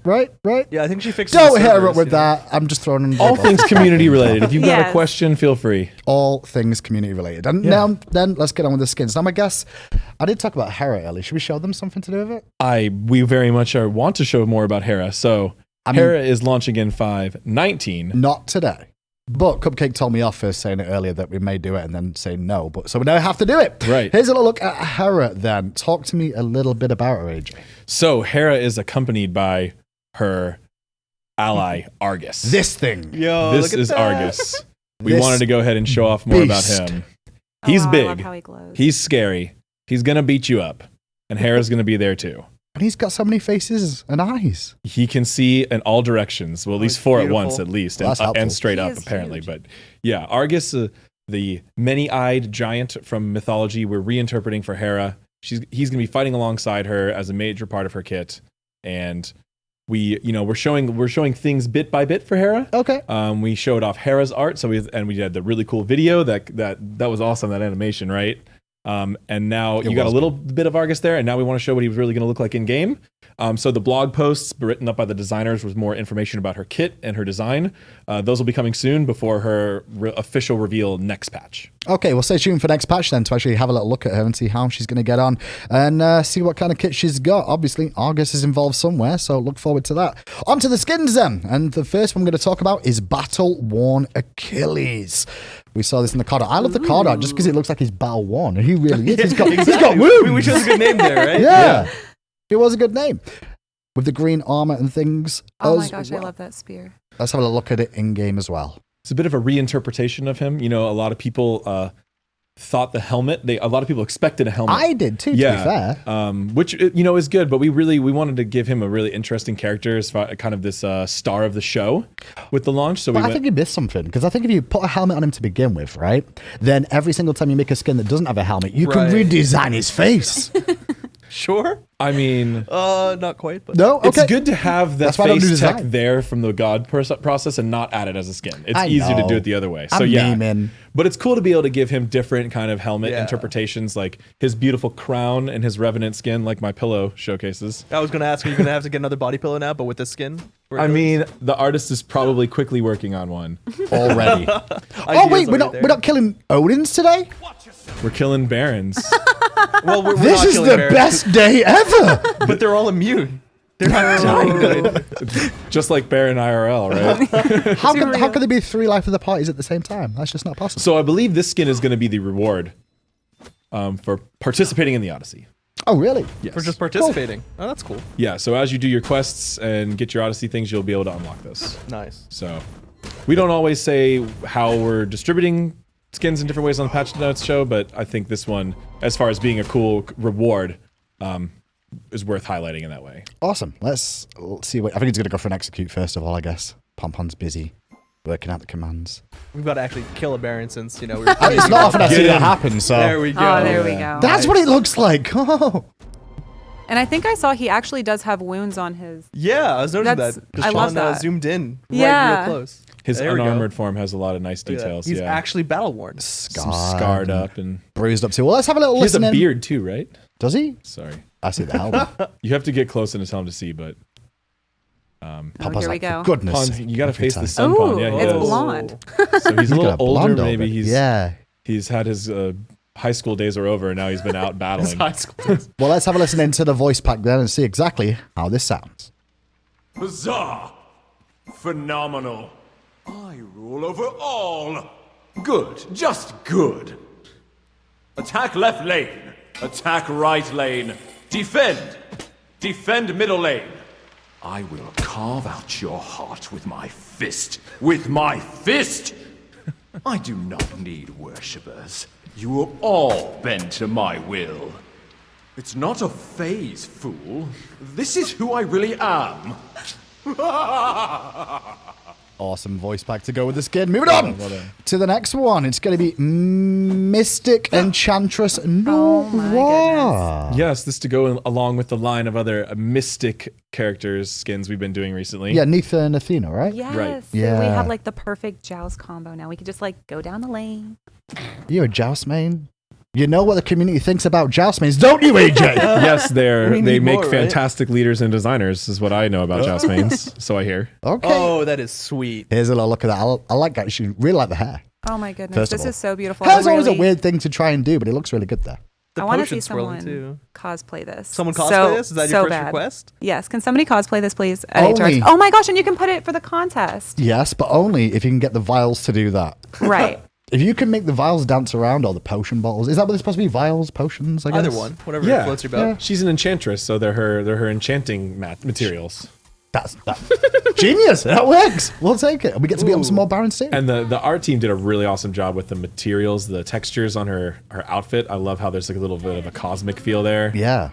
Yeah, I think she fixed. Don't hit her up with that. I'm just throwing in all things community related. If you've got a question, feel free. All things community related. And now, then let's get on with the skins. Now, I guess I did talk about Hera earlier. Should we show them something to do with it? We very much want to show more about Hera. So Hera is launching in 5/19. Not today. But Cupcake told me off for saying it earlier that we may do it and then say no. But so we now have to do it. Right. Here's a little look at Hera then. Talk to me a little bit about her, AJ. So Hera is accompanied by her ally, Argus. This thing. This is Argus. We wanted to go ahead and show off more about him. He's big. I love how he glows. He's scary. He's going to beat you up. And Hera's going to be there too. And he's got so many faces and eyes. He can see in all directions. Well, at least four beautiful. at once, at least, Well, that's and helpful. straight He up, is apparently. huge. But yeah, Argus, the many-eyed giant from mythology, we're reinterpreting for Hera. He's going to be fighting alongside her as a major part of her kit, and we're showing things bit by bit for Hera. Okay. We showed off Hera's art, so we had the really cool video that was awesome, that animation, right? And now you got a little bit of Argus there, and now we want to show what he was really going to look like in game. So the blog posts written up by the designers was more information about her kit and her design. Those will be coming soon before her official reveal next patch. Okay, well, stay tuned for next patch then to actually have a little look at her and see how she's going to get on and see what kind of kit she's got. Obviously, Argus is involved somewhere, so look forward to that. On to the skins then. And the first one I'm going to talk about is Battle-Worn Achilles. We saw this in the card art. I love the card art just because it looks like he's battle-worn. And he really is. He's got wounds. We chose a good name there, right? Yeah. It was a good name. With the green armor and things. Oh my as gosh, well. I love that spear. Let's have a look at it in-game as well. It's a bit of a reinterpretation of him. A lot of people thought the helmet. A lot of people expected a helmet. I did too, to be fair. Which is good, but we wanted to give him a really interesting character as far, kind of this star of the show with the launch. So But I think you missed something, because I think if you put a helmet on him to begin with, right, then every single time you make a skin that doesn't have a helmet, you can Right. redesign his face. Sure. I mean, Not quite, but No? Okay. it's good to have that That's why I don't do face tech design. there from the God process and not add it as a skin. It's I easier to know. do it the other way. So I'm yeah, memeing. but it's cool to be able to give him different kind of helmet Yeah. interpretations, like his beautiful crown and his revenant skin, like my pillow showcases. I was going to ask, are you going to have to get another body pillow now, but with the skin? I mean, the artist is probably quickly working on one. Already. Oh, Ideas wait, we're already not killing Odins today? We're killing barons. Well, we're This not is killing the bears, best day ever. but they're all immune. They're not dying. Just like Baron IRL, right? How can there be 3 life of the parties at the same time? That's just not possible. So I believe this skin is going to be the reward for participating in the Odyssey. Oh, really? Yes. For just participating. Oh, that's cool. Yeah, so as you do your quests and get your Odyssey things, you'll be able to unlock this. Nice. So we don't always say how we're distributing skins in different ways on the patch notes show, but I think this one, as far as being a cool reward, is worth highlighting in that way. Awesome. Let's see. I think he's going to go for an execute first of all, I guess. Pompon's busy working out the commands. We've got to actually kill a baron since, we were It's not often I see that happen, so. There we go. Oh, there we go. That's what it looks like. Oh. And I think I saw he actually does have wounds on his. Yeah, I was noticing That's- that. I love Sean, that. zoomed in right Yeah. real close. His There we go. unarmored form has a lot of nice Look at that. details. He's Yeah, actually battle worn. some scarred up, and Bruised up too. Well, let's have a little he has a listen in. beard too, right? Does he? Sorry, I see the helmet. you have to get close in his helmet to see, but Papa's here we like, go. for goodness Pons, sake, you got to every face time. the sun, Ooh, Pon. Yeah, he it's does. blonde. So he's a got little a older. blonde over Maybe it. Yeah. he's had his high school days are over, and now he's been out battling. High school. Well, let's have a listen into the voice pack then and see exactly how this sounds. Bizarre. Phenomenal. I rule over all. Good. Just good. Attack left lane. Attack right lane. Defend. Defend middle lane. I will carve out your heart with my fist. With my fist! I do not need worshippers. You will all bend to my will. It's not a phase, fool. This is who I really am. Awesome voice pack to go with the skin. Moving on to the next one. It's going to be Mystic Enchantress Noir. Yes, this to go along with the line of other mystic characters skins we've been doing recently. Yeah, Neitha and Athena, right? Yes. Right. So we Yeah. have like the perfect joust combo now. We could just like go down the lane. You're a joust main. You know what the community thinks about joust mains, don't you, AJ? Yes, they need make more, right? fantastic leaders and designers, is what I know about joust mains. So I hear. Okay. Oh, that is sweet. Here's a little look at that. I like that. You really like the hair. Oh my goodness. First of This all. is so beautiful. Hair's always a Really- weird thing to try and do, but it looks really good there. The I want to see potion swirling someone too. cosplay this. Someone cosplay So- this? Is that so your first bad. request? Yes. Can somebody cosplay this, please? At Only- HRX? Oh my gosh, and you can put it for the contest. Yes, but only if you can get the vials to do that. Right. If you can make the vials dance around or the potion bottles, is that what they're supposed to be? Vials, potions, I guess? Either one. Whatever Yeah. floats your boat. She's an enchantress, so they're her enchanting materials. That's genius. That works. We'll take it. We get to be on some more Barons too. And the art team did a really awesome job with the materials, the textures on her outfit. I love how there's like a little bit of a cosmic feel there. Yeah.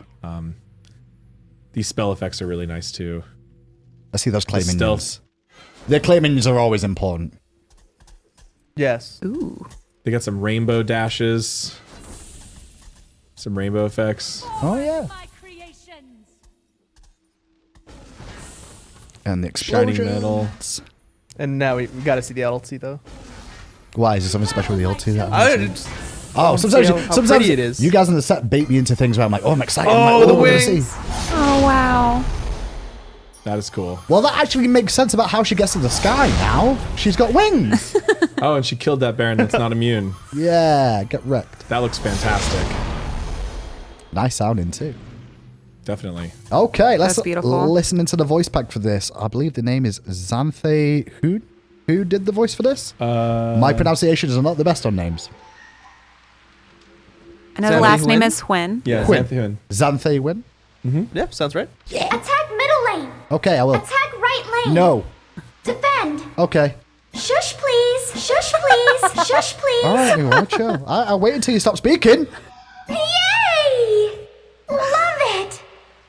These spell effects are really nice too. I see those clay The minions. stealth. The clay minions are always important. Yes. Ooh. They got some rainbow dashes, some rainbow effects. Oh yeah. And the Shiny explosions. metal. And now we got to see the LT though. Why is there something special with the LT? That I I'm just, oh, see sometimes, how sometimes pretty it is. you guys in the set bait me into things where I'm like, oh, I'm excited. Oh, I'm like, the what am I gonna wings. see? Oh, wow. That is cool. Well, that actually makes sense about how she gets to the sky now. She's got wings. Oh, and she killed that Baron that's not immune. Yeah, get wrecked. That looks fantastic. Nice sounding too. Definitely. Okay, let's That's beautiful. listen into the voice pack for this. I believe the name is Xanthe. Who did the voice for this? My pronunciation is not the best on names. I know the Xanthe last name Huynh? is Huynh. Yeah, Quinn. Xanthe Xanthe Win. Yep, sounds right. Attack middle lane. Okay, I will. Attack right lane. No. Defend. Okay. Shush, please. Shush, please. Shush, please. All right, you chill. I'll wait until you stop speaking. Yay! Love it.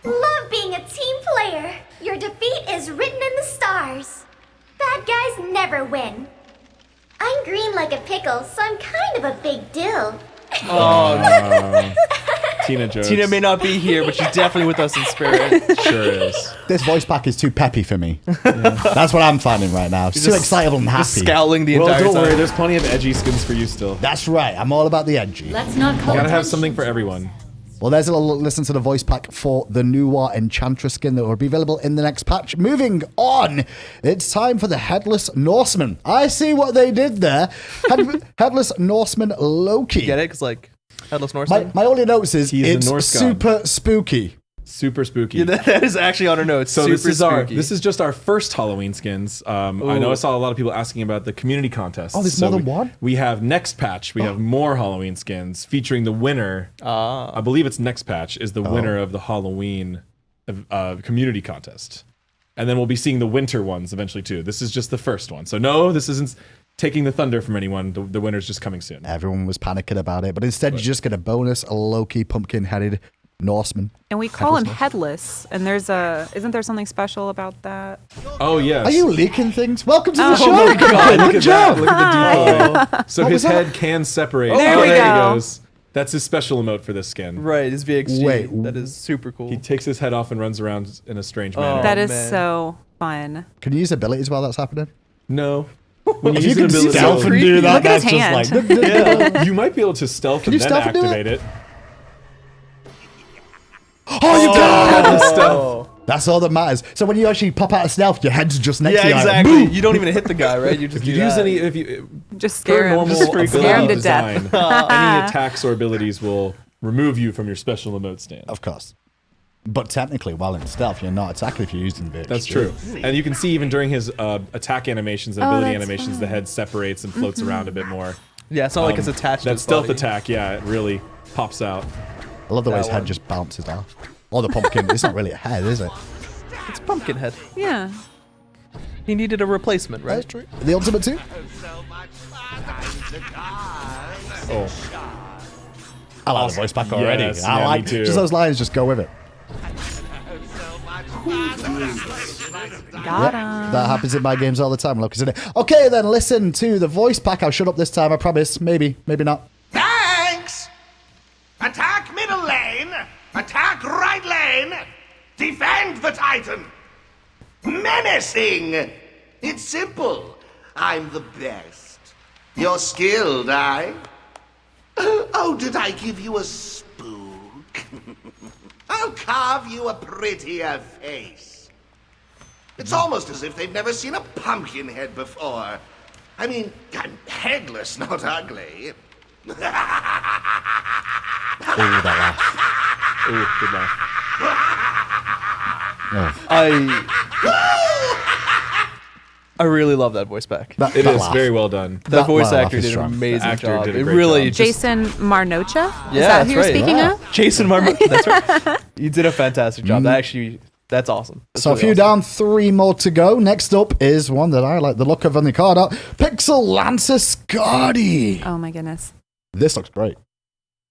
Love being a team player. Your defeat is written in the stars. Bad guys never win. I'm green like a pickle, so I'm kind of a big deal. Tina jokes. Tina may not be here, but she's definitely with us in spirit. Sure is. This voice pack is too peppy for me. That's what I'm finding right now. It's too just- excitable and Just happy. scowling the Well, entire don't time. worry. There's plenty of edgy skins for you still. That's right. I'm all about the edgy. Let's not call Gotta have something for everyone. Well, there's a little listen to the voice pack for the Nuwa Enchantress skin that will be available in the next patch. Moving on, it's time for the Headless Norseman. I see what they did there. Headless Norseman Loki. Get it? Because, like, Headless Norseman. My only notes is He's the it's Norse god. super spooky. Super spooky. Yeah, that is actually on our notes. So Super spooky. this is just our first Halloween skins. I know I saw a lot of people asking about the community contest. Oh, there's more than one? We have next patch. We have more Halloween skins featuring the winner. I believe it's next patch is the winner of the Halloween community contest, and then we'll be seeing the winter ones eventually too. This is just the first one. So no, this isn't taking the thunder from anyone. The winner's just coming soon. Everyone was panicking about it, but instead you just get a bonus Loki pumpkin-headed Norseman. And we call him headless. And isn't there something special about that? Oh yes. Are you leaking things? Welcome to the Oh show. Oh my God! Look Good at job. that! Look at the decoy. So What his was that? head can separate. There we there go. he goes. That's his special emote for this skin. Right, his VXG. Wait. That is super cool. He takes his head off and runs around in a strange manner. That is man. so fun. Can you use abilities while that's happening? No. When If use you an can ability- stealth and do that, Look at that's his just hand. like... yeah, you might be able to stealth Can and you then stealth and do activate it. Oh, you can! Stealth. That's all that matters. So when you actually pop out of stealth, your head's just next Yeah, to you. like, exactly. boom. You don't even hit the guy, right? You just If you do use that. any, if you Just per scare him. normal Just ability scare him to design, death. any attacks or abilities will remove you from your special emote stand. Of course. But technically, while in stealth, you're not attacking if you're using the That's true. And you can see even during his attack animations and Oh, ability that's animations, the head separates and floats around a bit more. Yeah, it's not like it's attached to That his stealth body. attack, yeah, it really pops out. I love the way his That head one. just bounces off. Or the pumpkin. It's not really a head, is it? It's Pumpkinhead. Yeah. He needed a replacement, right? That's true. The ultimate too? Oh, I like the voice back already. Yes, I yeah, like me too. just those lines, just go with it. Got him. That happens in my games all the time. Look, isn't it? Okay, then listen to the voice pack. I'll shut up this time, I promise. Maybe, maybe not. Thanks! Attack middle lane! Attack right lane! Defend the Titan! Menacing! It's simple. I'm the best. You're skilled, aye? Oh, did I give you a spook? I'll carve you a prettier face. It's almost as if they've never seen a pumpkin head before. I mean, I'm headless, not ugly. Ooh, that laugh. ooh, good laugh. I really love that voice back. That, It that is laugh. very well done. That voice laugh actor is did an strong. amazing The actor job. did a It great really job. just Jason Marnocha? Is Yeah, that who you're that's right. speaking Yeah. of? Jason Marmot. That's right. You did a fantastic job. That's awesome. That's So a really few awesome. down, 3 more to go. Next up is one that I like the look of on the card art. Pixel Lancer Scardy. Oh my goodness. This looks great.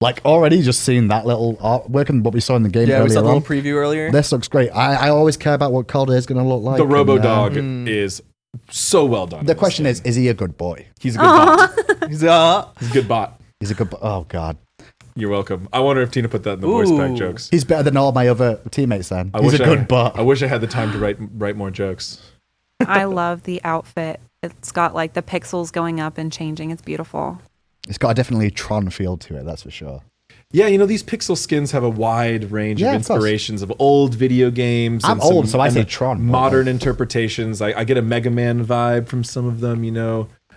Like already just seeing that little artwork and what we saw in the game Yeah, we saw earlier the on. little preview earlier. This looks great. I always care about what Calder is going to look like. The Robo and, Dog is so well done. The question is he a good boy? he's a good bot. He's He's a good bot. He's a good oh, God. You're welcome. I wonder if Tina put that in the voice pack Ooh. jokes. He's better than all my other teammates then. He's a good bot. I wish I had the time to write more jokes. I love the outfit. It's got like the pixels going up and changing. It's beautiful. It's got a definitely Tron feel to it, that's for sure. Yeah, these pixel skins have a wide range Yeah, of of course. inspirations of old video games. I'm and old, so I and say the Tron. Modern interpretations. I get a Mega Man vibe from some of them,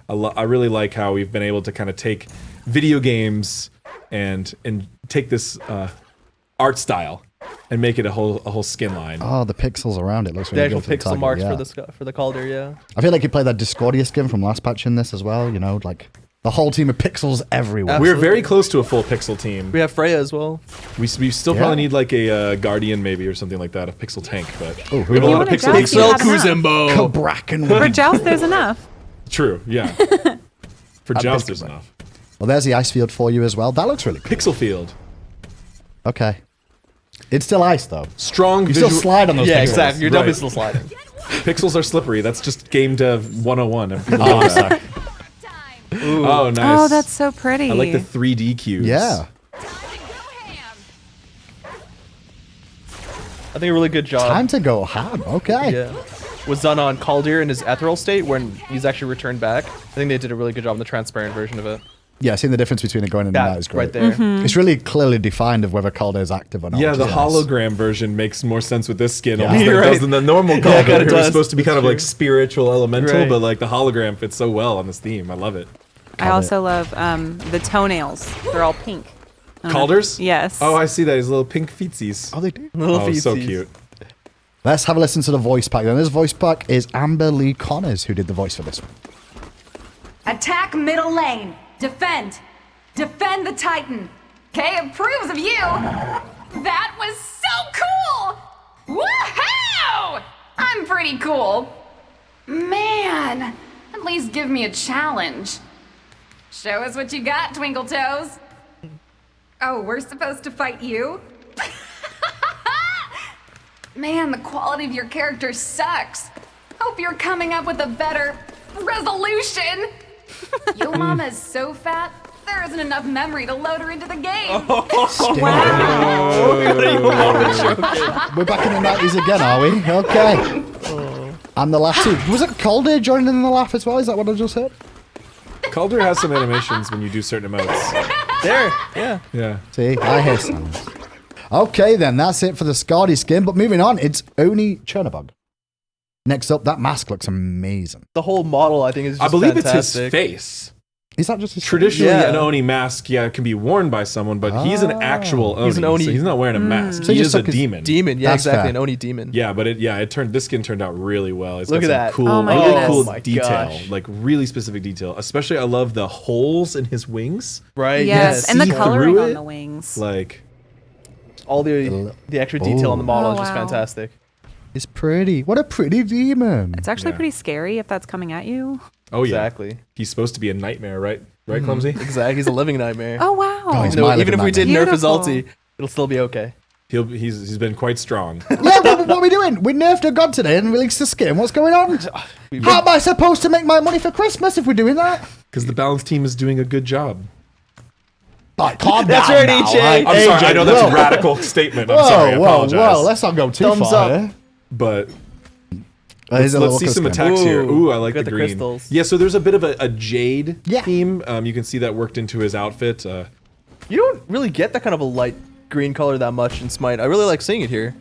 I really like how we've been able to kind of take video games and take this art style and make it a whole skin line. Oh, the pixels around it looks the really actual good. For the pixel target, marks yeah. for the Calder, yeah. I feel like you played that Discordia skin from last patch in this as well, like the whole team of pixels everywhere. We're very close to a full pixel team. We have Freya as well. We still Yeah. probably need like a Guardian maybe or something like that, a pixel tank. But Oh, we have a lot of want a pixel. Joust? You have enough. Bracken. For Joust, there's enough. True, yeah. For Joust, there's enough. Well, there's the ice field for you as well. That looks really cool. Pixel field. Okay. It's still ice though. Strong You visual. still slide on those Yeah, pixels. exactly. You're Right. definitely still sliding. Pixels are slippery. That's just game dev 101. Oh, I'm sorry. Oh, nice. Oh, that's so pretty. I like the 3D cubes. Yeah. I think a really good job. Time to go ham. Okay. Yeah. Was done on Calder in his ethereal state when he's actually returned back. I think they did a really good job in the transparent version of it. Yeah, seeing the difference between it going in and out That is great. right there. It's really clearly defined of whether Calder is active or not. Yeah, which the is nice. hologram version makes more sense with this skin Yeah. almost than You're it does right. than the normal Yeah, Calder. it kinda It was does. supposed to be kind of like spiritual elemental, Right. but like the hologram fits so well on this theme. I love it. I also love the toenails. They're all pink. I don't know if- Calders? Yes. Oh, I see that. His little pink feetsies. Oh, they do. Little Oh, so feetsies. cute. Let's have a listen to the voice pack. Then this voice pack is Amber Lee Connors who did the voice for this one. Attack middle lane. Defend. Defend the Titan. Okay, approves of you. That was so cool. Woohoo! I'm pretty cool. Man, at least give me a challenge. Show us what you got, Twinkle Toes. Oh, we're supposed to fight you? Man, the quality of your character sucks. Hope you're coming up with a better resolution. Yo mama is so fat, there isn't enough memory to load her into the game. We're back in the 90s again, are we? Okay. And the laugh too. Was it Calder joining in the laugh as well? Is that what I just heard? Calder has some animations when you do certain emotes. There, yeah. Yeah. See, I hear sounds. Okay, then that's it for the Scardy skin. But moving on, it's Oni Chernobog. Next up, that mask looks amazing. The whole model, I think, is just I believe fantastic. it's his face. Is that just his Traditionally, Yeah. an Oni mask, can be worn by someone, but he's an actual Oni. He's an Oni. So he's not wearing a mask. So he he is just a took his demon. Demon, yeah, That's exactly. fair. An Oni demon. Yeah, but this skin turned out really well. It's Look got at some that. cool, Oh my really goodness. cool Oh my detail, gosh. like really specific detail. Especially, I love the holes in his wings. Right, Yes, and the see coloring through on it? the wings. Like, All the extra detail on the model Oh, is just wow. fantastic. It's pretty. What a pretty demon. It's actually Yeah. pretty scary if that's coming at you. oh yeah, Exactly. he's supposed to be a nightmare, right? Right, Clumsy? Exactly. He's a living nightmare. Oh wow. Oh, he's No, my even if living we did nerf his Beautiful. ulti, it'll still be okay. He's been quite strong. Yeah, what are we doing? We nerfed a god today and released the skin. What's going on? How am I supposed to make my money for Christmas if we're doing that? Because the balance team is doing a good job. Like, calm That's down right, now, AJ. right? I'm sorry, I know that's whoa. a radical statement. I'm Whoa, sorry, I apologize. whoa, let's not go too Thumbs far. up. eh? But Here's a let's little see some skin. attacks here. Ooh, Ooh, I like got the the green. crystals. Yeah, so there's a bit of a jade Yeah. theme. You can see that worked into his outfit. You don't really get that kind of a light green color that much in Smite. I really like seeing it here.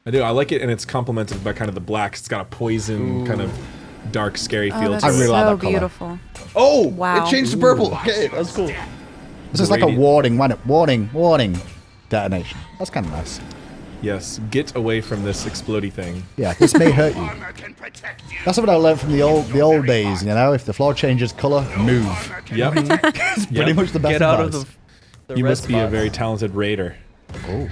I do. I like it, and it's complemented by kind of the black. It's got a poison kind of dark, scary Oh, feel that's to I it. really so like that color. beautiful. Oh, Wow. it changed to purple. Okay, that's cool. This is like a Radiant. warning, wasn't it? Warning. Detonation. That's kind of nice. Yes, get away from this explodey thing. Yeah, this may hurt you. That's what I learned from the old days, you know? If the floor changes color, move. Yep. It's pretty much the best Get out advice. of the You red must be a spots. very talented raider. Oh.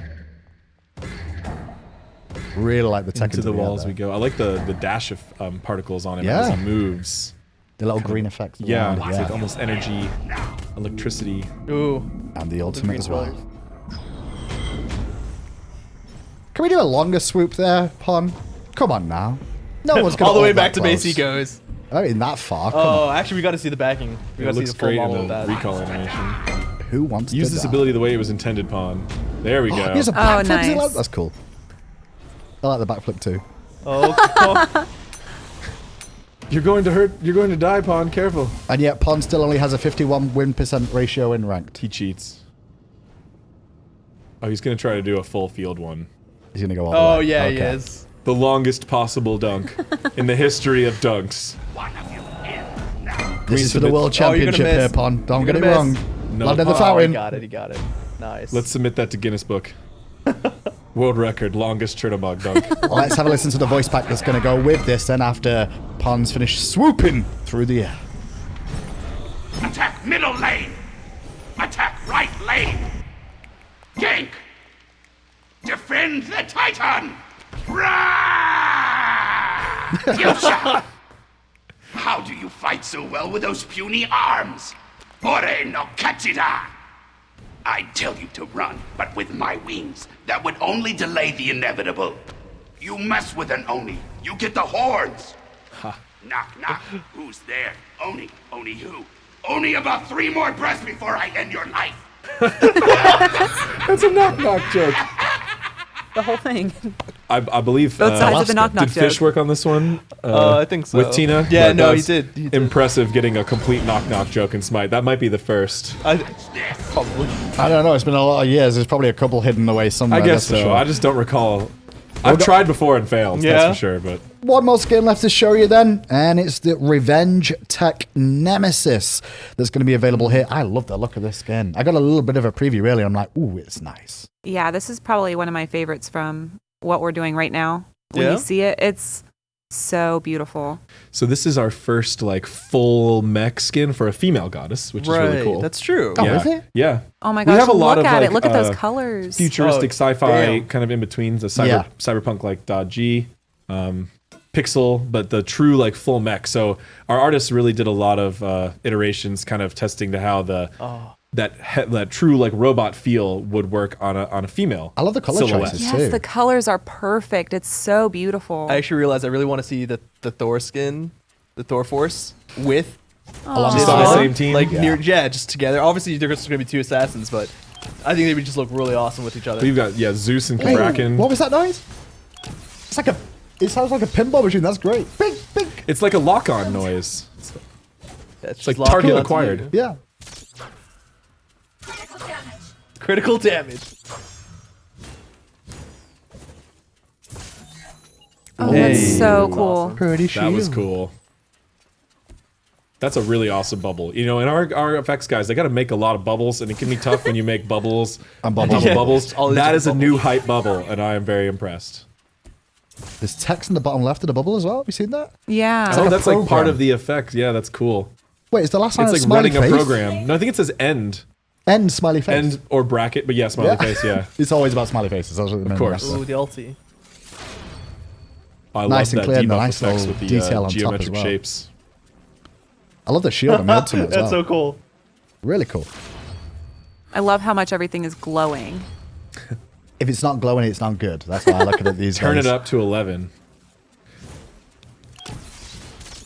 Really like the tech Into the walls we go. I like the dash of particles on him as Yeah. he moves. The little green effects. Yeah, around it, it's like almost energy, electricity. Ooh, And the ultimate green as well. colors. Can we do a longer swoop there, Pon? Come on now. No one's gonna All the way hold that back to base he close. goes. I mean, that far. Come Oh, on. actually, we got to see the backing. We It got to see looks the full great model in of the that. recall animation. Who wants Use to this die? ability the way it was intended, Pawn. There we go. Here's a Oh, backflip. nice. That's cool. I like the backflip too. Oh, You're going to hurt. You're going to die, Pawn. Careful. And yet, Pon still only has a 51 win % ratio in ranked. He cheats. Oh, he's going to try to do a full field one. He's gonna go all the way. oh yeah, Okay. he is. The longest possible dunk in the history of dunks. This is for the submit- world Oh, you're gonna championship here, miss. Pon. Don't You're get it gonna wrong. miss. No. Land in the Oh, he fountain. got it. He got it. Nice. Let's submit that to Guinness Book. World record, longest Chernobog dunk. Let's have a listen to the voice pack that's gonna go with this then after Pon's finished swooping through the air. Attack middle lane. Attack right lane. Gank. Defend the Titan. Yosha! How do you fight so well with those puny arms? Ore no Katsida! I'd tell you to run, but with my wings, that would only delay the inevitable. You mess with an Oni, you get the horns. Knock, knock. Who's there? Oni. Oni who? Only about 3 more breaths before I end your life. That's a knock-knock joke. The whole thing. I believe. Both sides of the knock-knock Did Fish joke. work on this one? I think so. With Tina? Yeah, But no, he that's did. He did. Impressive getting a complete knock-knock joke in Smite. That might be the first. Probably. I don't know. It's been a lot of years. There's probably a couple hidden away somewhere. I guess that's so. for sure. I just don't recall. I've tried before and failed. Yeah. That's for sure. But One more skin left to show you then, and it's the Revenge Tech Nemesis that's going to be available here. I love the look of this skin. I got a little bit of a preview earlier. I'm like, ooh, it's nice. Yeah, this is probably one of my favorites from what we're doing right now. When Yeah? you see it, it's so beautiful. so this is our first like full mech skin for a female goddess, which is really cool. That's true. Oh, yeah. is it? Yeah. Oh my We gosh, have a lot look of, at like, it. Look at those uh, colors. Futuristic Oh, sci-fi damn. kind of in between the Yeah. cyberpunk like .g, pixel, but the true like full mech. So our artists really did a lot of iterations, kind of testing to how the that true like robot feel would work on a female. I love the color silhouette. choices Yes, too. the colors are perfect. It's so beautiful. I actually realized I really want to see the Thor skin, the Thor Force, with Alongside Just on the Zod, same team? like Yeah. just together. Obviously, there's going to be 2 assassins, but I think they would just look really awesome with each other. We've got Zeus and Wait, Kraken. what was that noise? It's like it sounds like a pinball machine. That's great. Bing, bing. It's like a lock-on noise. That's It's like just locking target onto acquired. Yeah. you. Critical damage. Oh, Hey. that's so That's cool. awesome. Pretty That was cool. That's a really awesome bubble. You know, and our effects guys, they got to make a lot of bubbles, and it can be tough when you make bubbles And bubbles. on bubbles. All these That is a different new bubbles. hype bubble, and I am very impressed. There's text in the bottom left of the bubble as well. Have you seen that? Yeah. Oh, like a that's like part program. of the effect. Yeah, that's cool. Wait, is the last line It's a like smiley running face? a program. No, I think it says end. End smiley face. End or bracket, but yeah, smiley face, yeah. It's always about smiley faces. That's what the main course. wrestler. Ooh, the ulti. I Nice and love that clear and debuff nice effects little with the detail on top as geometric well. shapes. I love the shield and the ultimate as That's well. so cool. Really cool. I love how much everything is glowing. If it's not glowing, it's not good. That's why I look at it these Turn days. it up to 11.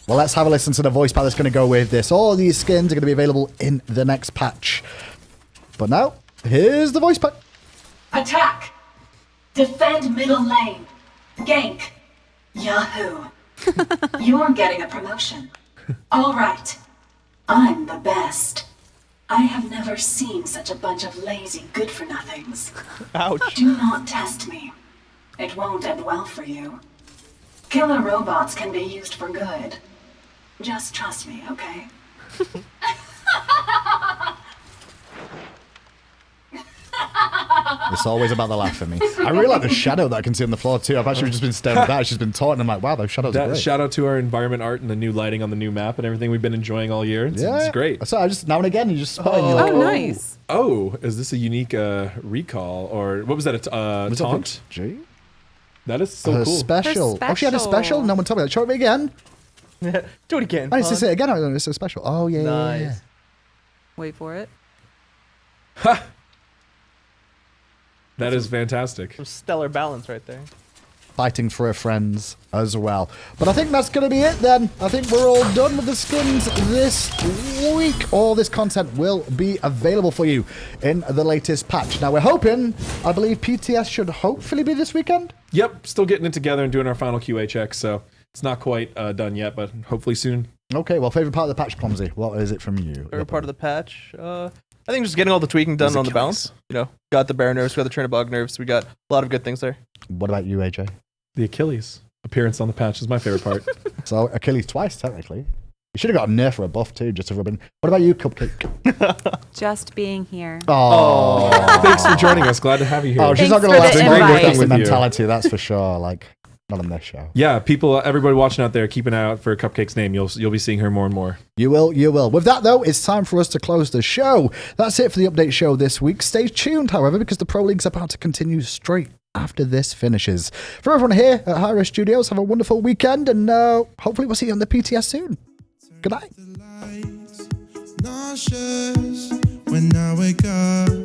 Well, let's have a listen to the voice pack that's going to go with this. All these skins are going to be available in the next patch. But now, here's the voice pack. Attack! Defend middle lane. Gank. Yahoo! You're getting a promotion. All right. I'm the best. I have never seen such a bunch of lazy good-for-nothings. Ouch. Do not test me. It won't end well for you. Killer robots can be used for good. Just trust me, okay? It's always about the laugh for me. I really like the shadow that I can see on the floor too. I've actually just been staring at that. She's been talking. I'm like, wow, those shadows are great. Shout out to our environment art and the new lighting on the new map and everything we've been enjoying all year. It's great. So I just now and again you just spot and you're Oh, like, nice. Oh, is this a unique recall or what was that? A taunt? Gee. That is so Her cool. special. Her Oh, she had a special. special. No one told me that. Show it me again. Do it again. I need to Pun. say it again. It's a special. Oh yeah. Nice. Wait for it. Ha! That is fantastic. Some stellar balance right there. Fighting for her friends as well. But I think that's going to be it then. I think we're all done with the skins this week. All this content will be available for you in the latest patch. Now we're hoping, I believe PTS should hopefully be this weekend. Yep, still getting it together and doing our final QA checks, so it's not quite done yet, but hopefully soon. Okay, well, favorite part of the patch, Clumsy. What is it from you? Favorite part of the patch? I think just getting all the tweaking done on the bounce. You know, got the bear nerfs, we got the Trinibog nerfs, we got a lot of good things there. What about you, AJ? The Achilles appearance on the patch is my favorite part. So Achilles twice, technically. You should have got a nerf or a buff too, just to rub in. What about you, Cupcake? Just being here. Oh, thanks for joining us. Glad to have you here. Oh, she's Thanks not going to for let the invite. that's the mentality, that's for sure. Like, not on this show. Yeah, people, everybody watching out there, keep an eye out for Cupcake's name. You'll be seeing her more and more. You will, you will. With that, though, it's time for us to close the show. That's it for the update show this week. Stay tuned, however, because the Pro League's about to continue straight after this finishes. For everyone here at Hera Studios, have a wonderful weekend, and hopefully we'll see you on the PTS soon. Good night. Nauseous when I wake up.